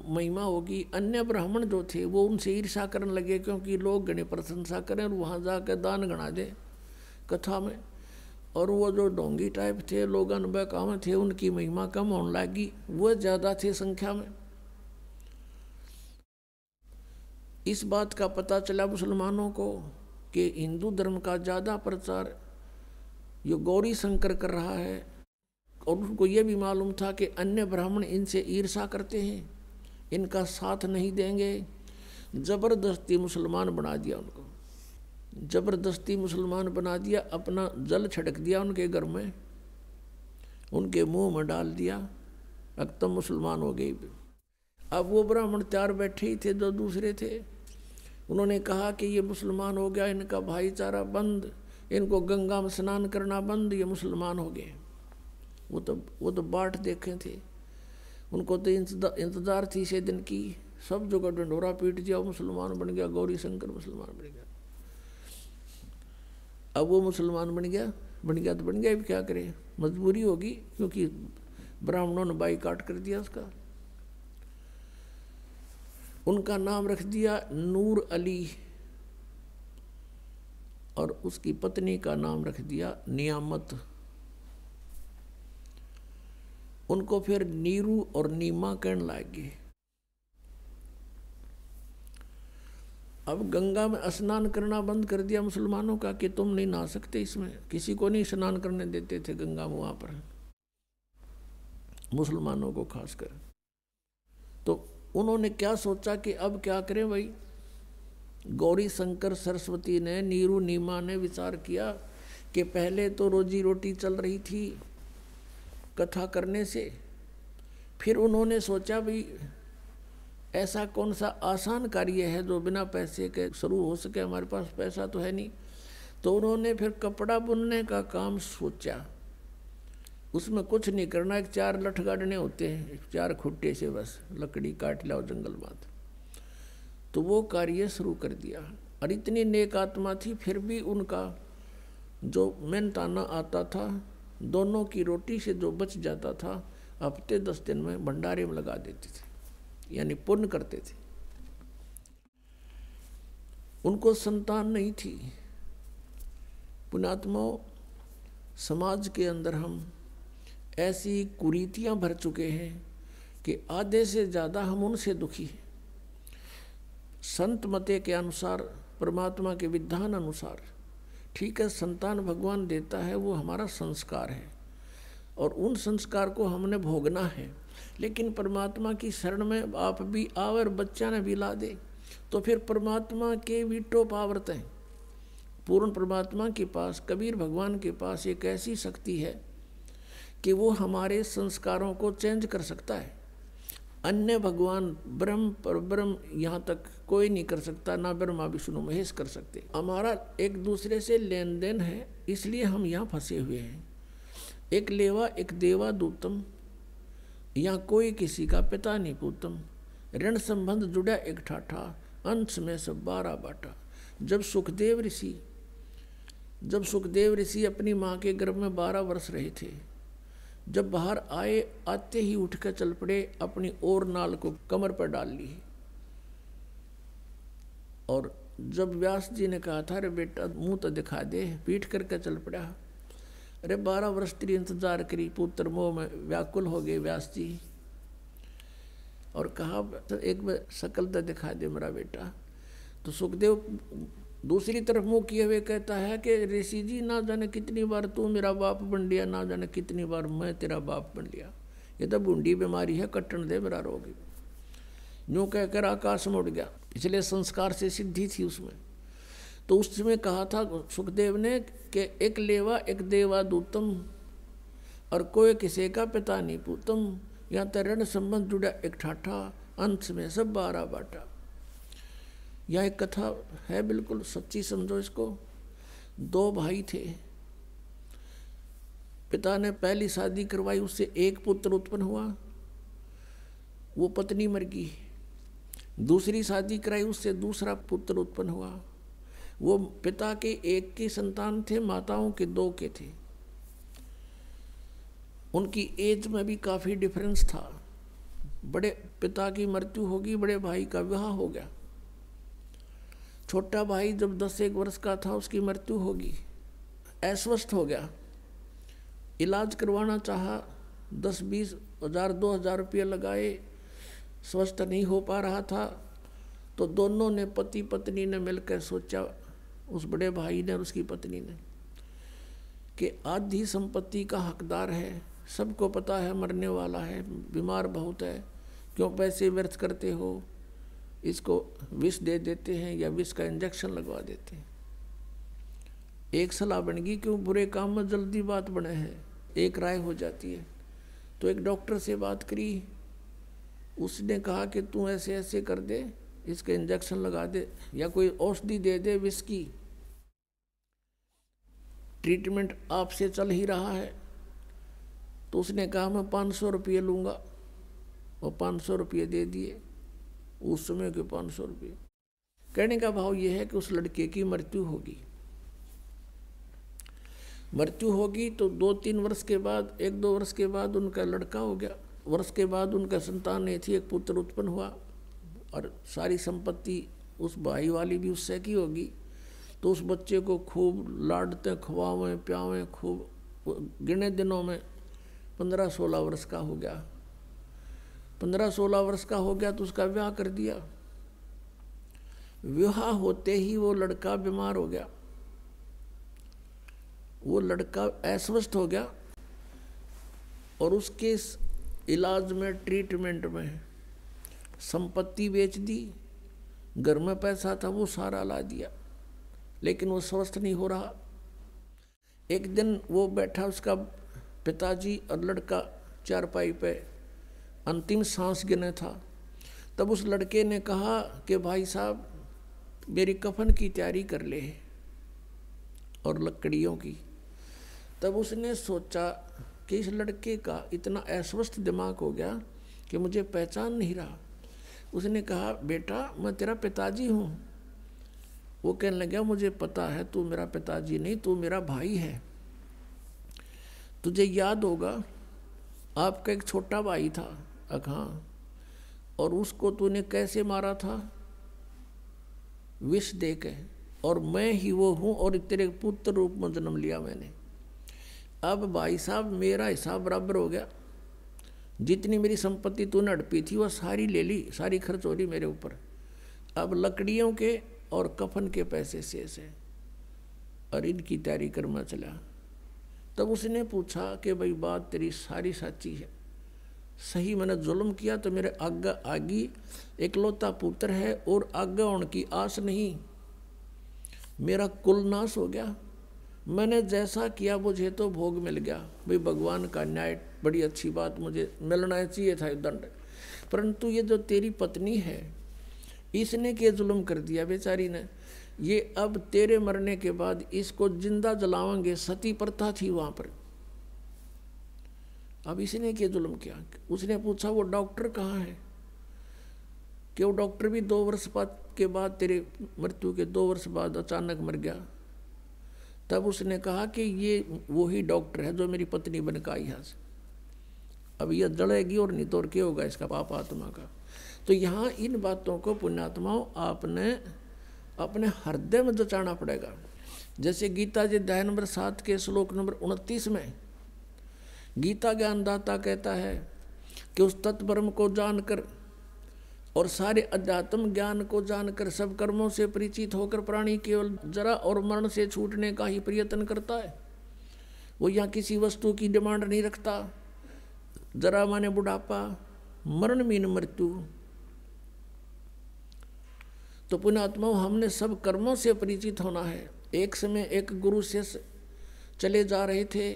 महिमा होगी। अन्य ब्राह्मण जो थे वो उनसे ईर्षा करने लगे, क्योंकि लोग गणे प्रशंसा करें और वहाँ जाकर दान गणा दे कथा में, और वो जो डोंगी टाइप थे लोग अनबकाम थे उनकी महिमा कम होने लगी, वो ज़्यादा थे संख्या में। इस बात का पता चला मुसलमानों को कि हिंदू धर्म का ज़्यादा प्रचार यो गौरी शंकर कर रहा है, और उनको ये भी मालूम था कि अन्य ब्राह्मण इनसे ईर्षा करते हैं, इनका साथ नहीं देंगे। जबरदस्ती मुसलमान बना दिया उनको, जबरदस्ती मुसलमान बना दिया, अपना जल छिड़क दिया उनके घर में, उनके मुंह में डाल दिया, अब तो मुसलमान हो गए। अब वो ब्राह्मण 4 बैठे ही थे, जो दूसरे थे, उन्होंने कहा कि ये मुसलमान हो गया, इनका भाईचारा बंद, इनको गंगा में स्नान करना बंद, ये मुसलमान हो गए। वो तो बाट देखे थे, उनको तो इंतजार थी इसे दिन की, सब जगह डंडोरा पीट दिया, मुसलमान बन गया, गौरी शंकर मुसलमान बन गया। अब वो मुसलमान बन गया तो बन गया, भी क्या करे, मजबूरी होगी, क्योंकि ब्राह्मणों ने बाईकाट कर दिया उसका। उनका नाम रख दिया नूर अली, और उसकी पत्नी का नाम रख दिया नियामत। उनको फिर नीरू और नीमा कहने लगे। अब गंगा में स्नान करना बंद कर दिया मुसलमानों का कि तुम नहीं नहा सकते इसमें, किसी को नहीं स्नान करने देते थे गंगा में वहाँ पर, मुसलमानों को खासकर। तो उन्होंने क्या सोचा कि अब क्या करें भाई। गौरी शंकर सरस्वती ने, नीरू नीमा ने विचार किया कि पहले तो रोजी रोटी चल रही थी कथा करने से, फिर उन्होंने सोचा भाई ऐसा कौन सा आसान कार्य है जो बिना पैसे के शुरू हो सके, हमारे पास पैसा तो है नहीं। तो उन्होंने फिर कपड़ा बुनने का काम सोचा। उसमें कुछ नहीं करना, एक 4 लठ गाड़ने होते हैं, 4 खुट्टे से बस लकड़ी काट लाओ जंगल बात। तो वो कार्य शुरू कर दिया, और इतनी नेक आत्मा थी, फिर भी उनका जो मेहनताना आता था, दोनों की रोटी से जो बच जाता था, हफ्ते 10 दिन में भंडारे में लगा देते थे, यानी पुण्य करते थे। उनको संतान नहीं थी। पुण्यात्माओं, समाज के अंदर हम ऐसी कुरीतियां भर चुके हैं कि आधे से ज़्यादा हम उनसे दुखी हैं। संत मते के अनुसार, परमात्मा के विधान अनुसार, ठीक है, संतान भगवान देता है, वो हमारा संस्कार है, और उन संस्कार को हमने भोगना है। लेकिन परमात्मा की शरण में आप भी आओ और बच्चा ने भी ला दे, तो फिर परमात्मा के भी टॉप आवृत हैं। पूर्ण परमात्मा के पास, कबीर भगवान के पास एक ऐसी शक्ति है कि वो हमारे संस्कारों को चेंज कर सकता है। अन्य भगवान ब्रह्म परब्रह्म यहाँ तक कोई नहीं कर सकता, ना ब्रह्मा विष्णु महेश कर सकते। हमारा एक दूसरे से लेन देन है, इसलिए हम यहाँ फंसे हुए हैं। एक लेवा एक देवा दूतम, यहाँ कोई किसी का पिता नहीं पूतम, ऋण संबंध जुड़ा एक ठाठा, अंश में सब 12 बाटा। जब सुखदेव ऋषि अपनी माँ के गर्भ में 12 वर्ष रहे थे, जब बाहर आए आते ही उठकर चल पड़े, अपनी और नाल को कमर पर डाल ली। और जब व्यास जी ने कहा था अरे बेटा मुंह तो दिखा दे, पीठ करके चल पड़ा। अरे 12 वर्ष तेरी इंतजार करी, पुत्र मोह में व्याकुल हो गए व्यास जी, और कहा एक बार शकल तो दिखा दे मेरा बेटा। तो सुखदेव दूसरी तरफ मुंह किए हुए कहता है कि ऋषि जी ना जाने कितनी बार तू मेरा बाप बन लिया, ना जाने कितनी बार मैं तेरा बाप बन लिया, ये तो बूंदी बीमारी है, कट्टन दे मेरा रोग। यूँ कहकर आकाश में उड़ गया, पिछले संस्कार से सिद्धि थी उसमें। तो उसमें कहा था सुखदेव ने कि एक लेवा एक देवा दूतम, और कोई किसी का पिता नहीं पूतम, यहाँ तो ऋण संबंध जुड़ा एक ठाठा, अंश में सब 12 बाटा। यह एक कथा है, बिल्कुल सच्ची समझो इसको। 2 भाई थे, पिता ने पहली शादी करवाई, उससे एक पुत्र उत्पन्न हुआ, वो पत्नी मर गई। दूसरी शादी कराई, उससे दूसरा पुत्र उत्पन्न हुआ। वो पिता के एक के संतान थे, माताओं के 2 के थे। उनकी एज में भी काफ़ी डिफरेंस था। बड़े पिता की मृत्यु होगी, बड़े भाई का विवाह हो गया। छोटा भाई जब 10-1 वर्ष का था उसकी मृत्यु होगी, अस्वस्थ हो गया। इलाज करवाना चाहा, 10-20 हज़ार 2,000 रुपये लगाए, स्वस्थ नहीं हो पा रहा था। तो दोनों ने पति पत्नी ने मिलकर सोचा, उस बड़े भाई ने और उसकी पत्नी ने, कि आधी संपत्ति का हकदार है, सबको पता है मरने वाला है, बीमार बहुत है, क्यों पैसे व्यर्थ करते हो, इसको विष दे देते हैं या विष का इंजेक्शन लगवा देते हैं। एक सलाह बन गई, क्यों बुरे काम में जल्दी बात बने है, एक राय हो जाती है। तो एक डॉक्टर से बात करी, उसने कहा कि तू ऐसे ऐसे कर दे, इसके इंजेक्शन लगा दे या कोई औषधि दे दे विष की, ट्रीटमेंट आपसे चल ही रहा है। तो उसने कहा मैं 500 रुपये लूँगा, और 500 रुपये दे दिए। उस समय के 500 रुपये। कहने का भाव यह है कि उस लड़के की मृत्यु होगी। मृत्यु होगी तो 2-3 वर्ष के बाद, 1-2 वर्ष के बाद उनका लड़का हो गया। वर्ष के बाद उनका संतान नहीं थी, एक पुत्र उत्पन्न हुआ, और सारी संपत्ति उस भाई वाली भी उससे की होगी। तो उस बच्चे को खूब लाडते, खवावें प्यावें, खूब गिने दिनों में 15-16 वर्ष का हो गया। 15-16 वर्ष का हो गया तो उसका विवाह कर दिया। विवाह होते ही वो लड़का बीमार हो गया, वो लड़का अस्वस्थ हो गया, और उसके इलाज में, ट्रीटमेंट में संपत्ति बेच दी, घर में पैसा था वो सारा ला दिया, लेकिन वो स्वस्थ नहीं हो रहा। एक दिन वो बैठा, उसका पिताजी और लड़का चारपाई पे अंतिम सांस गिने था। तब उस लड़के ने कहा कि भाई साहब मेरी कफन की तैयारी कर ले, और लकड़ियों की। तब उसने सोचा कि इस लड़के का इतना अस्वस्थ दिमाग हो गया कि मुझे पहचान नहीं रहा। उसने कहा बेटा मैं तेरा पिताजी हूँ। वो कहने लगा मुझे पता है तू मेरा पिताजी नहीं, तू मेरा भाई है। तुझे याद होगा आपका एक छोटा भाई था अखां, और उसको तूने कैसे मारा था? विष दे के, और मैं ही वो हूँ, और तेरे पुत्र रूप में जन्म लिया मैंने। अब भाई साहब मेरा हिसाब बराबर हो गया, जितनी मेरी संपत्ति तूने हड़पी थी वो सारी ले ली, सारी खर्च हो रही मेरे ऊपर। अब लकड़ियों के और कफन के पैसे शेष है, और इनकी तैयारी करना चला। तब उसने पूछा कि भाई बात तेरी सारी सच्ची है, सही मैंने जुल्म किया तो मेरे आगे आगी इकलौता पुत्र है, और आगे होने की आस नहीं, मेरा कुल नाश हो गया। मैंने जैसा किया मुझे तो भोग मिल गया। भाई भगवान का न्याय, बड़ी अच्छी बात, मुझे मिलना चाहिए था दंड। परंतु ये जो तेरी पत्नी है इसने क्या जुल्म कर दिया बेचारी ने। ये अब तेरे मरने के बाद इसको जिंदा जलावेंगे, सती प्रथा थी वहाँ पर। अब इसने क्या जुल्म किया? उसने पूछा वो डॉक्टर कहाँ है? कि वो डॉक्टर भी 2 वर्ष के बाद, तेरे मृत्यु के 2 वर्ष बाद अचानक मर गया। तब उसने कहा कि ये वही डॉक्टर है जो मेरी पत्नी बन के आई है। अब यह जड़ेगी और नहीं तो और क्या होगा इसका पाप आत्मा का। तो यहाँ इन बातों को पुण्यात्माओं आपने अपने हृदय में जचाना पड़ेगा। जैसे गीता जी अध्याय नंबर 7 के श्लोक नंबर 29 में गीता ज्ञानदाता कहता है कि उस तत्ब्रह्म को जानकर और सारे अध्यात्म ज्ञान को जानकर सब कर्मों से परिचित होकर प्राणी केवल जरा और मरण से छूटने का ही प्रयत्न करता है। वो यहाँ किसी वस्तु की डिमांड नहीं रखता। जरा माने बुढ़ापा, मरण मीन मृत्यु। तो पुण्यात्माओं हमने सब कर्मों से परिचित होना है। एक समय एक गुरु से चले जा रहे थे,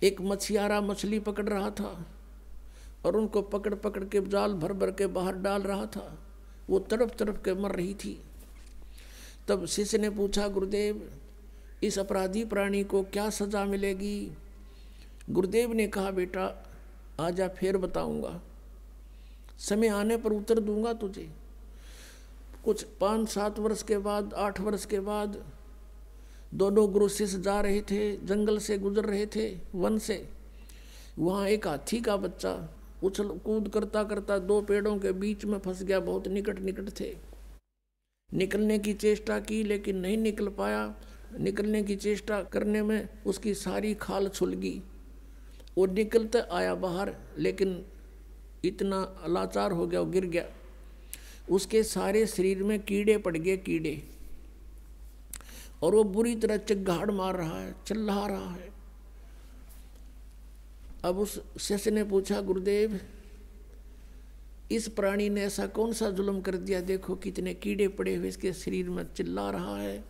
एक मछियारा मछली पकड़ रहा था और उनको पकड़ पकड़ के जाल भर भर के बाहर डाल रहा था। वो तड़प तड़प के मर रही थी। तब शिष्य ने पूछा, गुरुदेव इस अपराधी प्राणी को क्या सजा मिलेगी? गुरुदेव ने कहा, बेटा आजा फिर बताऊंगा, समय आने पर उत्तर दूंगा तुझे। कुछ 5-7 वर्ष के बाद, 8 वर्ष के बाद दोनों गुरु शिष्य जा रहे थे, जंगल से गुजर रहे थे, वन से। वहाँ एक हाथी का बच्चा उछल कूद करता करता 2 पेड़ों के बीच में फंस गया। बहुत निकट निकट थे। निकलने की चेष्टा की लेकिन नहीं निकल पाया। निकलने की चेष्टा करने में उसकी सारी खाल छुल गई। वो निकलते आया बाहर, लेकिन इतना लाचार हो गया, वो गिर गया। उसके सारे शरीर में कीड़े पड़ गए, कीड़े, और वो बुरी तरह चिल्लाहट मार रहा है, चिल्ला रहा है। अब उस शिष्य ने पूछा, गुरुदेव इस प्राणी ने ऐसा कौन सा जुल्म कर दिया? देखो कितने कीड़े पड़े हुए इसके शरीर में, चिल्ला रहा है।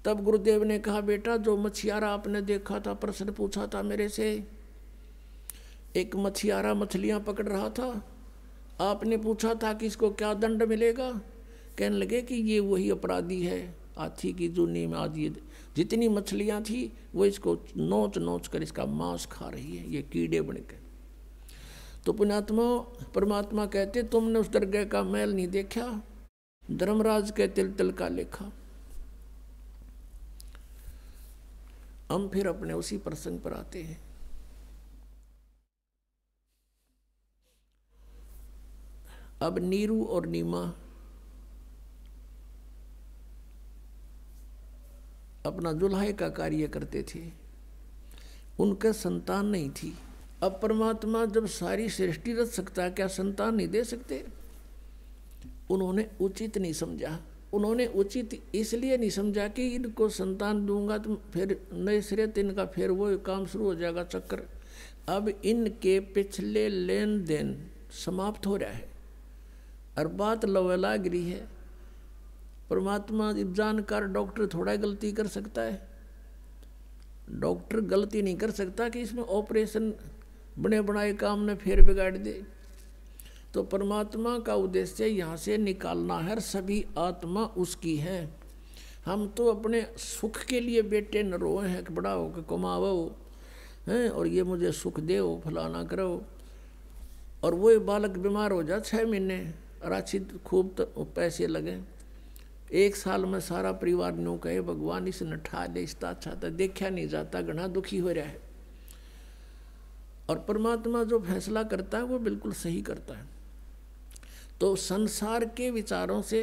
तब गुरुदेव ने कहा, बेटा जो मछियारा आपने देखा था, प्रश्न पूछा था मेरे से, एक मछियारा मछलियां पकड़ रहा था। आपने पूछा था कि इसको क्या दंड मिलेगा? कहने लगे कि ये वही अपराधी है, हाथी की जूनी में आज ये जितनी मछलियां थी वो इसको नोच नोच कर इसका मांस खा रही है, ये कीड़े बन के। तो पुण्यात्मा परमात्मा कहते, तुमने उस दरगाह का मैल नहीं देखा, धर्मराज के तिल तिल का लेखा। हम फिर अपने उसी प्रसंग पर आते हैं। अब नीरू और नीमा अपना जुल्हाई का कार्य करते थे, उनका संतान नहीं थी। अब परमात्मा जब सारी सृष्टि रच सकता है, क्या संतान नहीं दे सकते? उन्होंने उचित नहीं समझा। उन्होंने उचित इसलिए नहीं समझा कि इनको संतान दूंगा तो फिर नए सिरे से इनका फिर वो काम शुरू हो जाएगा, चक्कर। अब इनके पिछले लेन देन समाप्त हो रहा है और बात लवेला गिरी है। परमात्मा जानकार डॉक्टर थोड़ा गलती कर सकता है? डॉक्टर गलती नहीं कर सकता कि इसमें ऑपरेशन बने बनाए काम ने फिर बिगाड़ दे। तो परमात्मा का उद्देश्य यहाँ से निकालना है। सभी आत्मा उसकी है। हम तो अपने सुख के लिए बेटे न रोए हैं कि बड़ा हो कि कमावो हैं और ये मुझे सुख दे, फलाना करो। और वो बालक बीमार हो जा 6 महीने राशि खूब तो पैसे लगे, 1 साल में सारा परिवार न्यू कहे भगवान इस नठा दे, इसका अच्छा था, देखा नहीं जाता, घना दुखी हो रहा है। और परमात्मा जो फैसला करता है वो बिल्कुल सही करता है। तो संसार के विचारों से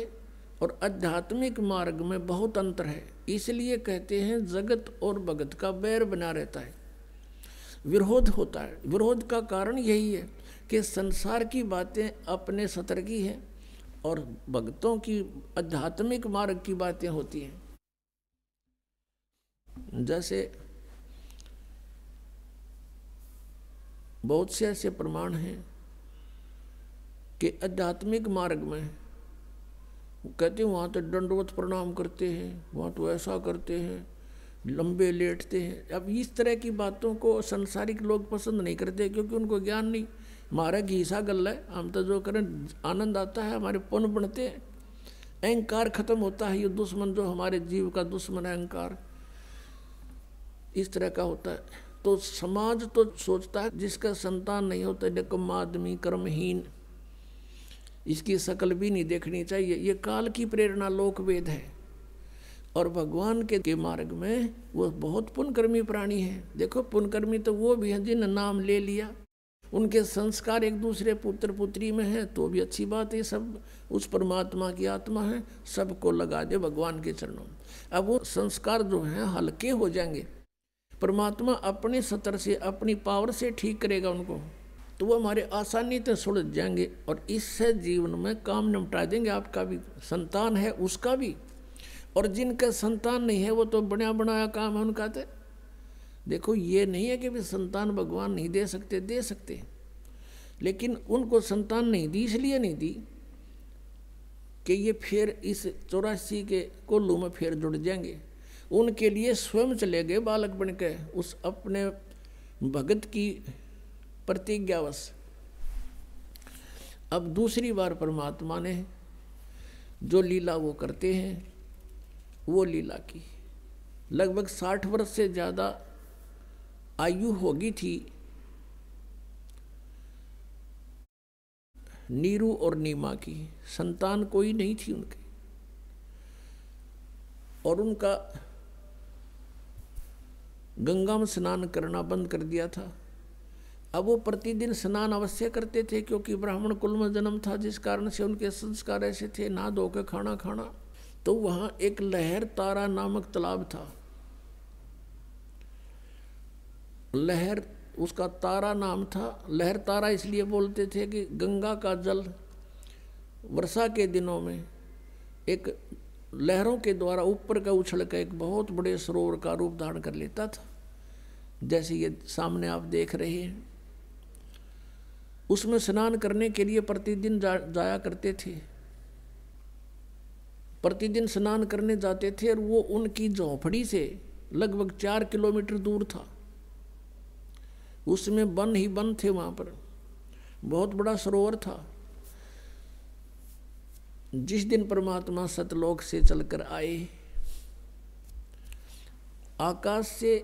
और आध्यात्मिक मार्ग में बहुत अंतर है। इसलिए कहते हैं जगत और भगत का बैर बना रहता है, विरोध होता है। विरोध का कारण यही है कि संसार की बातें अपने सतर की हैं और भक्तों की आध्यात्मिक मार्ग की बातें होती हैं। जैसे बहुत से ऐसे प्रमाण हैं कि आध्यात्मिक मार्ग में कहते हैं वहाँ तो दंडवत प्रणाम करते हैं, वहाँ तो ऐसा करते हैं, लंबे लेटते हैं। अब इस तरह की बातों को संसारिक लोग पसंद नहीं करते क्योंकि उनको ज्ञान नहीं। हमारा घीसा गल है, हम तो जो करें आनंद आता है, हमारे पुण्य बनते हैं, अहंकार खत्म होता है। ये दुश्मन जो हमारे जीव का दुश्मन है अहंकार, इस तरह का होता है। तो समाज तो सोचता है जिसका संतान नहीं होता निकम्मा आदमी, कर्महीन, इसकी शकल भी नहीं देखनी चाहिए। ये काल की प्रेरणा, लोक वेद है। और भगवान के मार्ग में वो बहुत पुण्यकर्मी प्राणी है। देखो पुण्यकर्मी तो वो भी हैं जिन नाम ले लिया, उनके संस्कार एक दूसरे पुत्र पुत्री में है तो भी अच्छी बात है। सब उस परमात्मा की आत्मा है, सबको लगा दे भगवान के चरणों में। अब वो संस्कार जो हैं हल्के हो जाएंगे, परमात्मा अपने सतर से, अपनी पावर से ठीक करेगा उनको, तो वो हमारे आसानी से सुलझ जाएंगे और इससे जीवन में काम निपटा देंगे। आपका भी संतान है उसका भी, और जिनका संतान नहीं है वो तो बना बनाया काम है उनका। तो देखो ये नहीं है कि भी संतान भगवान नहीं दे सकते, दे सकते, लेकिन उनको संतान नहीं दी, इसलिए नहीं दी कि ये फिर इस 84 के कोल्लू में फिर जुड़ जाएंगे। उनके लिए स्वयं चले गए बालक बन के उस अपने भगत की प्रतिज्ञावश। अब दूसरी बार परमात्मा ने जो लीला वो करते हैं, वो लीला की। लगभग 60 वर्ष से ज़्यादा आयु होगी थी नीरू और नीमा की, संतान कोई नहीं थी उनके, और उनका गंगा में स्नान करना बंद कर दिया था। अब वो प्रतिदिन स्नान अवश्य करते थे क्योंकि ब्राह्मण कुल में जन्म था, जिस कारण से उनके संस्कार ऐसे थे, नहा धो के खाना खाना। तो वहाँ एक लहर तारा नामक तालाब था। लहर उसका तारा नाम था। लहर तारा इसलिए बोलते थे कि गंगा का जल वर्षा के दिनों में एक लहरों के द्वारा ऊपर का उछल कर एक बहुत बड़े सरोवर का रूप धारण कर लेता था, जैसे ये सामने आप देख रहे हैं। उसमें स्नान करने के लिए प्रतिदिन जाया करते थे, प्रतिदिन स्नान करने जाते थे, और वो उनकी झोपड़ी से लगभग 4 किलोमीटर दूर था। उसमें वन ही वन थे, वहाँ पर बहुत बड़ा सरोवर था। जिस दिन परमात्मा सतलोक से चलकर आए, आकाश से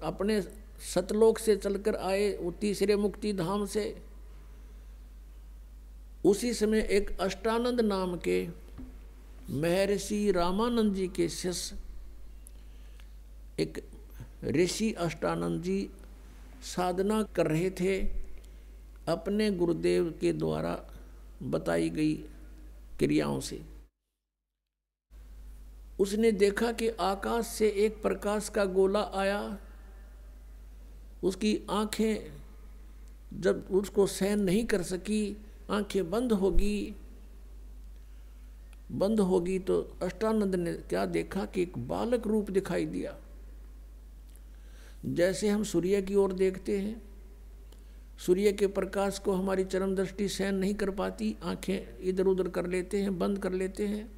अपने सतलोक से चलकर आए, वो तीसरे मुक्ति धाम से, उसी समय एक अष्टानंद नाम के महर्षि रामानंद जी के शिष्य, एक ऋषि अष्टानंद जी साधना कर रहे थे अपने गुरुदेव के द्वारा बताई गई क्रियाओं से। उसने देखा कि आकाश से एक प्रकाश का गोला आया, उसकी आंखें जब उसको सहन नहीं कर सकी, आंखें बंद होगी तो अष्टानंद ने क्या देखा कि एक बालक रूप दिखाई दिया। जैसे हम सूर्य की ओर देखते हैं, सूर्य के प्रकाश को हमारी चरम दृष्टि सहन नहीं कर पाती, आंखें इधर उधर कर लेते हैं, बंद कर लेते हैं,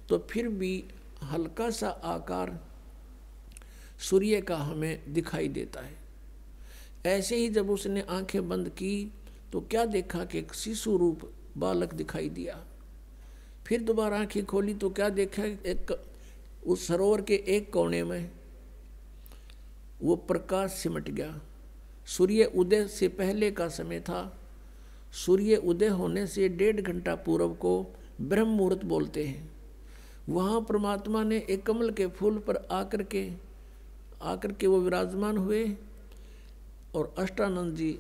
तो फिर भी हल्का सा आकार सूर्य का हमें दिखाई देता है। ऐसे ही जब उसने आंखें बंद की तो क्या देखा कि एक शिशु रूप बालक दिखाई दिया। फिर दोबारा आंखें खोली तो क्या देखा, एक उस सरोवर के एक कोने में वो प्रकाश सिमट गया। सूर्य उदय से पहले का समय था। सूर्य उदय होने से 1.5 घंटा पूर्व को ब्रह्म मुहूर्त बोलते हैं। वहाँ परमात्मा ने एक कमल के फूल पर आकर के वो विराजमान हुए, और अष्टानंद जी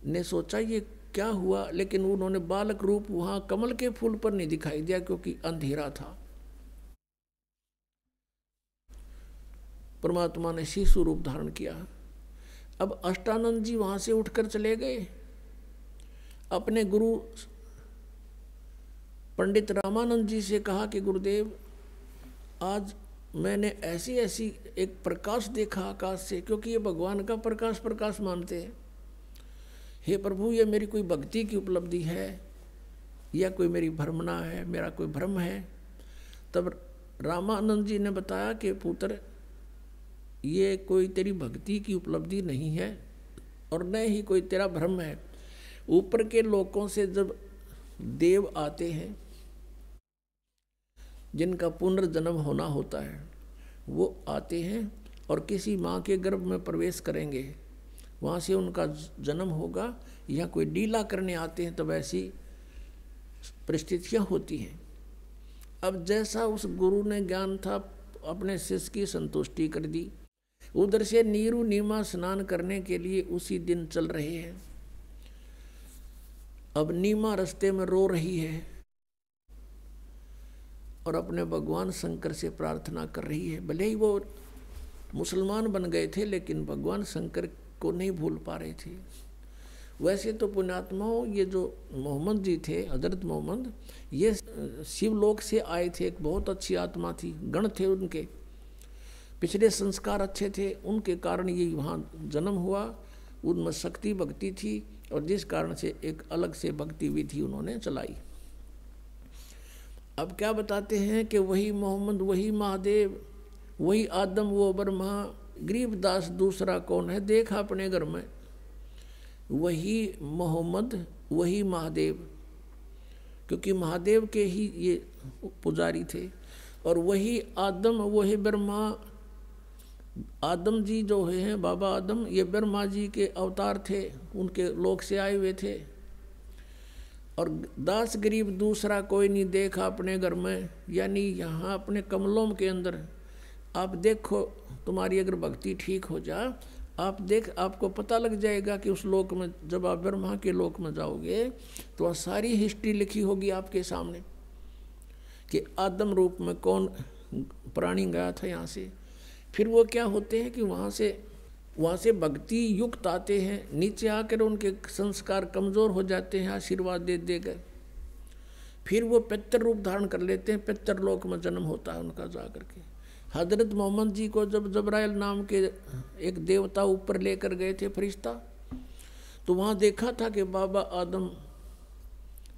ने सोचा ये क्या हुआ, लेकिन उन्होंने बालक रूप वहाँ कमल के फूल पर नहीं दिखाई दिया क्योंकि अंधेरा था। परमात्मा ने शिशु रूप धारण किया। अब अष्टानंद जी वहाँ से उठकर चले गए, अपने गुरु पंडित रामानंद जी से कहा कि गुरुदेव, आज मैंने ऐसी एक प्रकाश देखा आकाश से, क्योंकि ये भगवान का प्रकाश मानते हैं। हे प्रभु, ये मेरी कोई भक्ति की उपलब्धि है या कोई मेरी भ्रमणा है, मेरा कोई भ्रम है? तब रामानंद जी ने बताया कि पुत्र, ये कोई तेरी भक्ति की उपलब्धि नहीं है और न ही कोई तेरा भ्रम है। ऊपर के लोकों से जब देव आते हैं, जिनका पुनर्जन्म होना होता है, वो आते हैं और किसी माँ के गर्भ में प्रवेश करेंगे, वहाँ से उनका जन्म होगा, या कोई लीला करने आते हैं तब ऐसी परिस्थितियाँ होती हैं। अब जैसा उस गुरु ने ज्ञान था, अपने शिष्य की संतुष्टि कर दी। उधर से नीरू नीमा स्नान करने के लिए उसी दिन चल रहे हैं। अब नीमा रास्ते में रो रही है और अपने भगवान शंकर से प्रार्थना कर रही है। भले ही वो मुसलमान बन गए थे, लेकिन भगवान शंकर को नहीं भूल पा रहे थे। वैसे तो पुण्यात्माओं, ये जो मोहम्मद जी थे, हजरत मोहम्मद, ये शिवलोक से आए थे। एक बहुत अच्छी आत्मा थी, गण थे उनके, पिछले संस्कार अच्छे थे, उनके कारण ये वहाँ जन्म हुआ। उनमें शक्ति भक्ति थी, और जिस कारण से एक अलग से भक्ति विधि उन्होंने चलाई। अब क्या बताते हैं कि वही मोहम्मद, वही महादेव, वही आदम, वो ब्रह्मा, गरीबदास दूसरा कौन है, देखा अपने घर में। वही मोहम्मद, वही महादेव, क्योंकि महादेव के ही ये पुजारी थे। और वही आदम, वही ब्रह्मा। आदम जी जो हैं, बाबा आदम, ये ब्रह्मा जी के अवतार थे, उनके लोक से आए हुए थे। और दास गरीब दूसरा कोई नहीं, देखा अपने घर में, यानी यहाँ अपने कमलों के अंदर। आप देखो, तुम्हारी अगर भक्ति ठीक हो जाए, आप देख, आपको पता लग जाएगा कि उस लोक में, जब आप ब्रह्मा के लोक में जाओगे तो वह सारी हिस्ट्री लिखी होगी आपके सामने कि आदम रूप में कौन प्राणी गया था यहाँ से। फिर वो क्या होते हैं कि वहाँ से भक्ति युक्त आते हैं, नीचे आकर उनके संस्कार कमज़ोर हो जाते हैं, आशीर्वाद दे देकर। फिर वो पितर रूप धारण कर लेते हैं, पितर लोक में जन्म होता है उनका जा करके। हजरत मोहम्मद जी को जब जबराइल नाम के एक देवता ऊपर लेकर गए थे, फरिश्ता, तो वहाँ देखा था कि बाबा आदम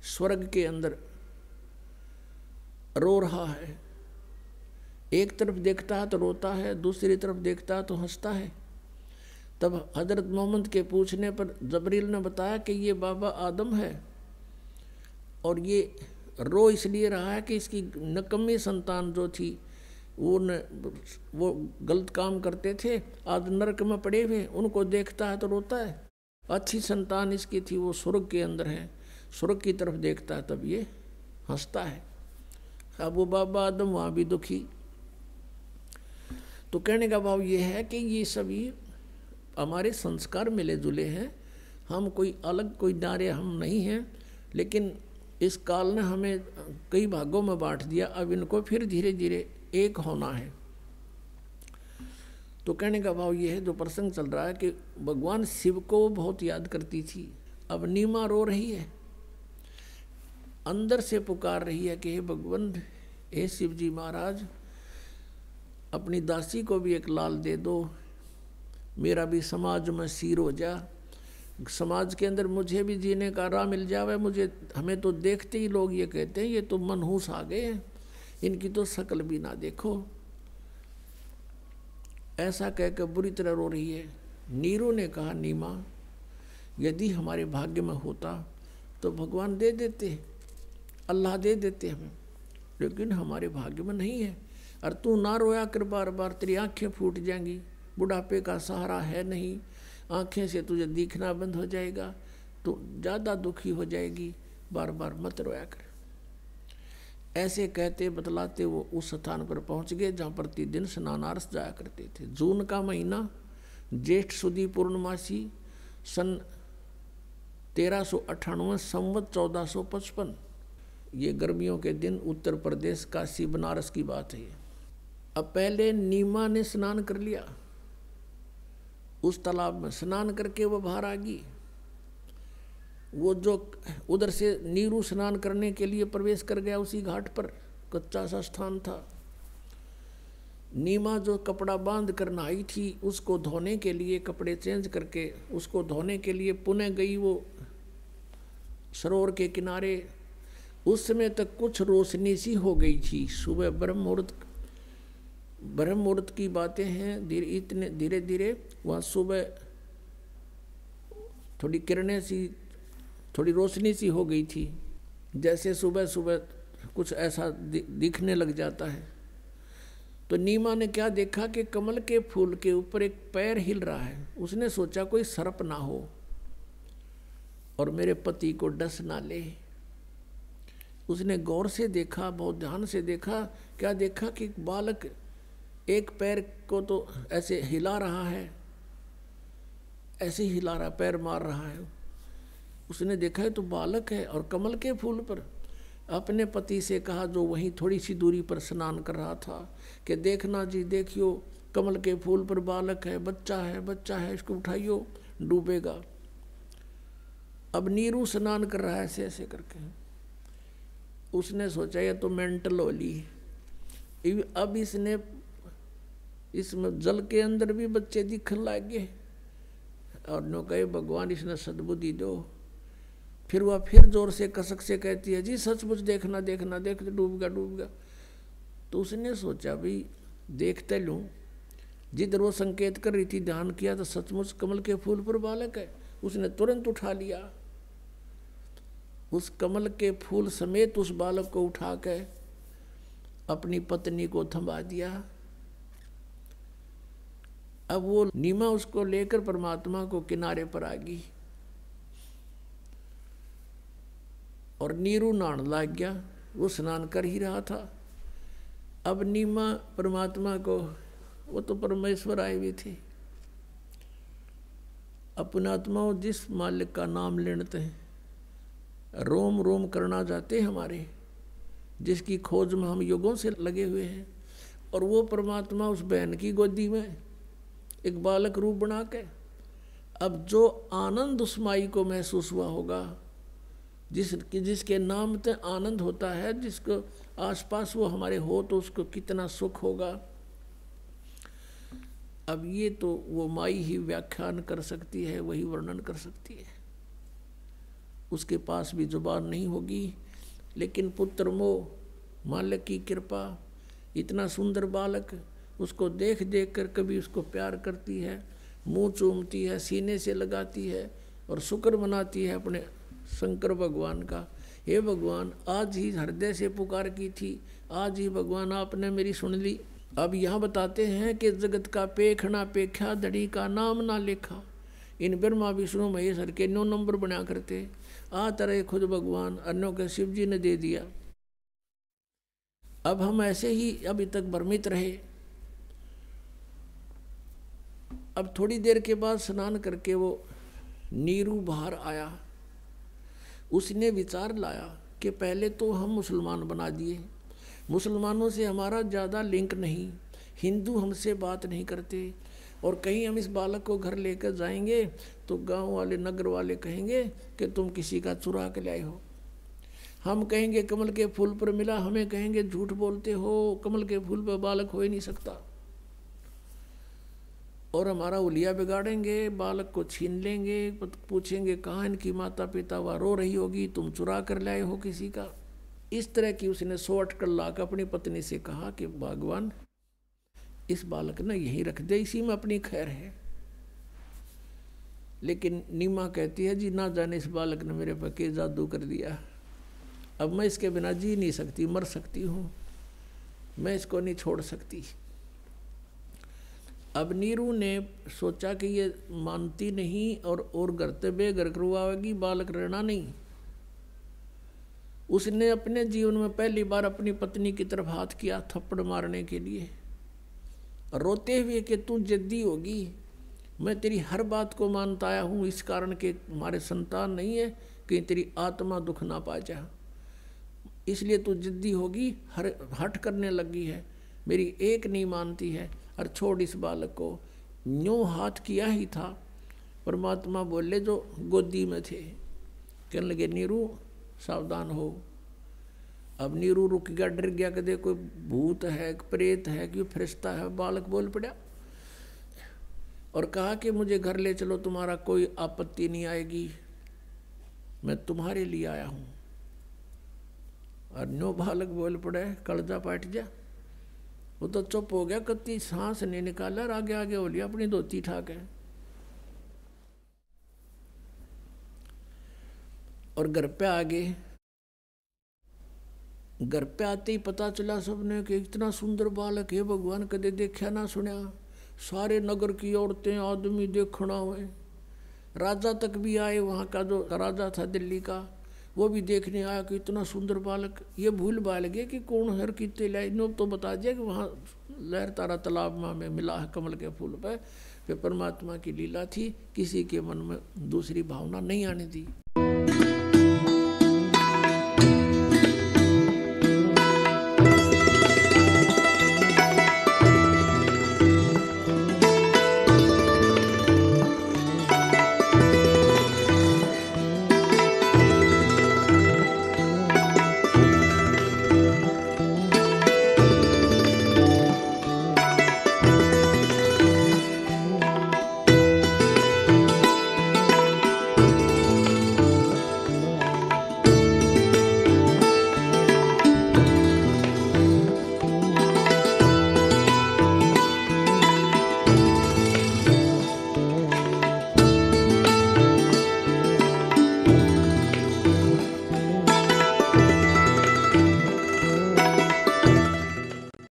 स्वर्ग के अंदर रो रहा है। एक तरफ देखता है तो रोता है, दूसरी तरफ देखता है तो हंसता है। तब हजरत मोहम्मद के पूछने पर जबरील ने बताया कि ये बाबा आदम है, और ये रो इसलिए रहा है कि इसकी नकम्मी संतान जो थी वो गलत काम करते थे, आज नरक में पड़े हुए, उनको देखता है तो रोता है। अच्छी संतान इसकी थी, वो स्वर्ग के अंदर है, स्वर्ग की तरफ देखता है तब ये हंसता है। अब वो बाबा आदम वहाँ भी दुखी। तो कहने का भाव ये है कि ये सभी हमारे संस्कार मिले जुले हैं, हम कोई अलग कोई नारे हम नहीं हैं, लेकिन इस काल ने हमें कई भागों में बांट दिया। अब इनको फिर धीरे धीरे एक होना है। तो कहने का भाव ये है, जो प्रसंग चल रहा है कि भगवान शिव को बहुत याद करती थी। अब नीमा रो रही है, अंदर से पुकार रही है कि हे भगवान, हे शिव जी महाराज, अपनी दासी को भी एक लाल दे दो, मेरा भी समाज में सिर हो जा, समाज के अंदर मुझे भी जीने का राह मिल जावे। हमें तो देखते ही लोग ये कहते हैं ये तो मनहूस आ गए हैं, इनकी तो शक्ल भी ना देखो। ऐसा कहकर बुरी तरह रो रही है। नीरू ने कहा, नीमा, यदि हमारे भाग्य में होता तो भगवान दे देते, अल्लाह दे देते हमें, लेकिन हमारे भाग्य में नहीं है। और तू ना रोया कर बार बार, तेरी आंखें फूट जाएंगी, बुढ़ापे का सहारा है नहीं, आंखें से तुझे दिखना बंद हो जाएगा, तो ज़्यादा दुखी हो जाएगी, बार बार मत रोया कर। ऐसे कहते बतलाते वो उस स्थान पर पहुंच गए जहाँ प्रतिदिन स्नानार्थ जाया करते थे। जून का महीना, ज्येष्ठ सुदी पूर्णमासी, सन 1398, संवत 1455, ये गर्मियों के दिन, उत्तर प्रदेश, काशी बनारस की बात है। अब पहले नीमा ने स्नान कर लिया, उस तालाब में स्नान करके वो बाहर आ गई। वो जो उधर से नीरू स्नान करने के लिए प्रवेश कर गया उसी घाट पर, कच्चा सा स्थान था। नीमा जो कपड़ा बांध कर नहाई थी, उसको धोने के लिए, कपड़े चेंज करके उसको धोने के लिए पुनः गई वो सरोवर के किनारे। उस समय तक कुछ रोशनी सी हो गई थी। सुबह ब्रह्म मुहूर्त की बातें हैं, धीरे धीरे वहाँ सुबह थोड़ी किरणें सी, थोड़ी रोशनी सी हो गई थी, जैसे सुबह सुबह कुछ ऐसा दिखने लग जाता है। तो नीमा ने क्या देखा कि कमल के फूल के ऊपर एक पैर हिल रहा है। उसने सोचा कोई सर्प ना हो और मेरे पति को डस ना ले। उसने गौर से देखा, बहुत ध्यान से देखा। क्या देखा कि बालक एक पैर को तो ऐसे हिला रहा है, ऐसे ही हिला रहा, पैर मार रहा है। उसने देखा है तो बालक है और कमल के फूल पर। अपने पति से कहा, जो वहीं थोड़ी सी दूरी पर स्नान कर रहा था, कि देखना जी, देखियो कमल के फूल पर बालक है, बच्चा है, बच्चा है, इसको उठाइयो, डूबेगा। अब नीरू स्नान कर रहा है ऐसे ऐसे करके। उसने सोचा ये तो मेंटल होली। अब इसने इसमें जल के अंदर भी बच्चे दिखने लगे और नो कहे भगवान इसने सद्बुद्धि दो। फिर वह फिर जोर से कसक से कहती है, जी सचमुच देखना देखना, देख डूब गया डूब गया। तो उसने सोचा भाई देखते लूँ। जिधर वो संकेत कर रही थी ध्यान किया तो सचमुच कमल के फूल पर बालक है। उसने तुरंत उठा लिया, उस कमल के फूल समेत उस बालक को उठा के अपनी पत्नी को थमा दिया। अब वो नीमा उसको लेकर परमात्मा को किनारे पर आ गई और नीरू नहाने लग गया। वो स्नान कर ही रहा था। अब नीमा परमात्मा को, वो तो परमेश्वर आए हुए थे, अपना आत्मा जिस मालिक का नाम लेते हैं, रोम रोम करना जाते हमारे, जिसकी खोज में हम युगों से लगे हुए हैं। और वो परमात्मा उस बहन की गोदी में एक बालक रूप बना के, अब जो आनंद उस माई को महसूस हुआ होगा, जिसके नाम से आनंद होता है, जिसको आसपास वो हमारे हो तो उसको कितना सुख होगा। अब ये तो वो माई ही व्याख्यान कर सकती है, वही वर्णन कर सकती है, उसके पास भी जुबान नहीं होगी। लेकिन पुत्र मोह, मालिक की कृपा, इतना सुंदर बालक, उसको देख देख कर कभी उसको प्यार करती है, मुंह चूमती है, सीने से लगाती है और शुक्र मनाती है अपने शंकर भगवान का। हे भगवान, आज ही हृदय से पुकार की थी, आज ही भगवान आपने मेरी सुन ली। अब यहाँ बताते हैं कि जगत का पेखना पेख्या, धड़ी का नाम ना लेखा। इन ब्रह्मा विष्णु महेश के 9 नंबर बना करते आ तरह खुद भगवान, अन्यों के शिव जी ने दे दिया। अब हम ऐसे ही अभी तक भ्रमित रहे। अब थोड़ी देर के बाद स्नान करके वो नीरू बाहर आया। उसने विचार लाया कि पहले तो हम मुसलमान बना दिए, मुसलमानों से हमारा ज़्यादा लिंक नहीं, हिंदू हमसे बात नहीं करते, और कहीं हम इस बालक को घर लेकर जाएंगे तो गांव वाले नगर वाले कहेंगे कि तुम किसी का चुरा के लाए हो। हम कहेंगे कमल के फूल पर मिला, हमें कहेंगे झूठ बोलते हो, कमल के फूल पर बालक हो ही नहीं सकता, और हमारा उलिया बिगाड़ेंगे, बालक को छीन लेंगे, पूछेंगे कहाँ इनकी माता पिता, वह रो रही होगी, तुम चुरा कर लाए हो किसी का। इस तरह की उसने 100 अटकल लाकर अपनी पत्नी से कहा कि भगवान इस बालक ने यहीं रख दे, इसी में अपनी खैर है। लेकिन नीमा कहती है, जी ना जाने इस बालक ने मेरे पर के जादू कर दिया, अब मैं इसके बिना जी नहीं सकती, मर सकती हूँ, मैं इसको नहीं छोड़ सकती। अब नीरू ने सोचा कि ये मानती नहीं और घर ते बेघर करवाएगी, बालक रहना नहीं। उसने अपने जीवन में पहली बार अपनी पत्नी की तरफ हाथ किया थप्पड़ मारने के लिए, रोते हुए कि तू जिद्दी होगी, मैं तेरी हर बात को मानता आया हूँ, इस कारण के हमारे संतान नहीं है कि तेरी आत्मा दुख ना पा जा, इसलिए तू जिद्दी होगी, हट करने लगी है, मेरी एक नहीं मानती है, और छोड़ इस बालक को। यूँ हाथ किया ही था, परमात्मा बोले जो गोदी में थे, कहने लगे नीरू सावधान हो। अब नीरू रुक गया, डर गया कि कोई भूत है, प्रेत है, कि फरिश्ता है। बालक बोल पड़ा और कहा कि मुझे घर ले चलो, तुम्हारा कोई आपत्ति नहीं आएगी, मैं तुम्हारे लिए आया हूँ। और नो बालक बोल पड़े, कलजा पाट जा। वो तो चुप हो गया, कत्ती सांस नहीं निकाला, और आगे आगे हो लिया अपनी धोती ठाक है। और घर पे आ गए। घर पे आते ही पता चला सबने कि इतना सुंदर बालक है, भगवान कदे देखा ना सुना। सारे नगर की औरतें आदमी देखना हुए, राजा तक भी आए, वहाँ का जो राजा था दिल्ली का वो भी देखने आया कि इतना सुंदर बालक। ये भूल भाल गए कि कौन हर कितने लाए, नो तो बता दिया कि वहाँ लहर तारा तालाब में मिला है कमल के फूल पे। फिर परमात्मा की लीला थी, किसी के मन में दूसरी भावना नहीं आने दी।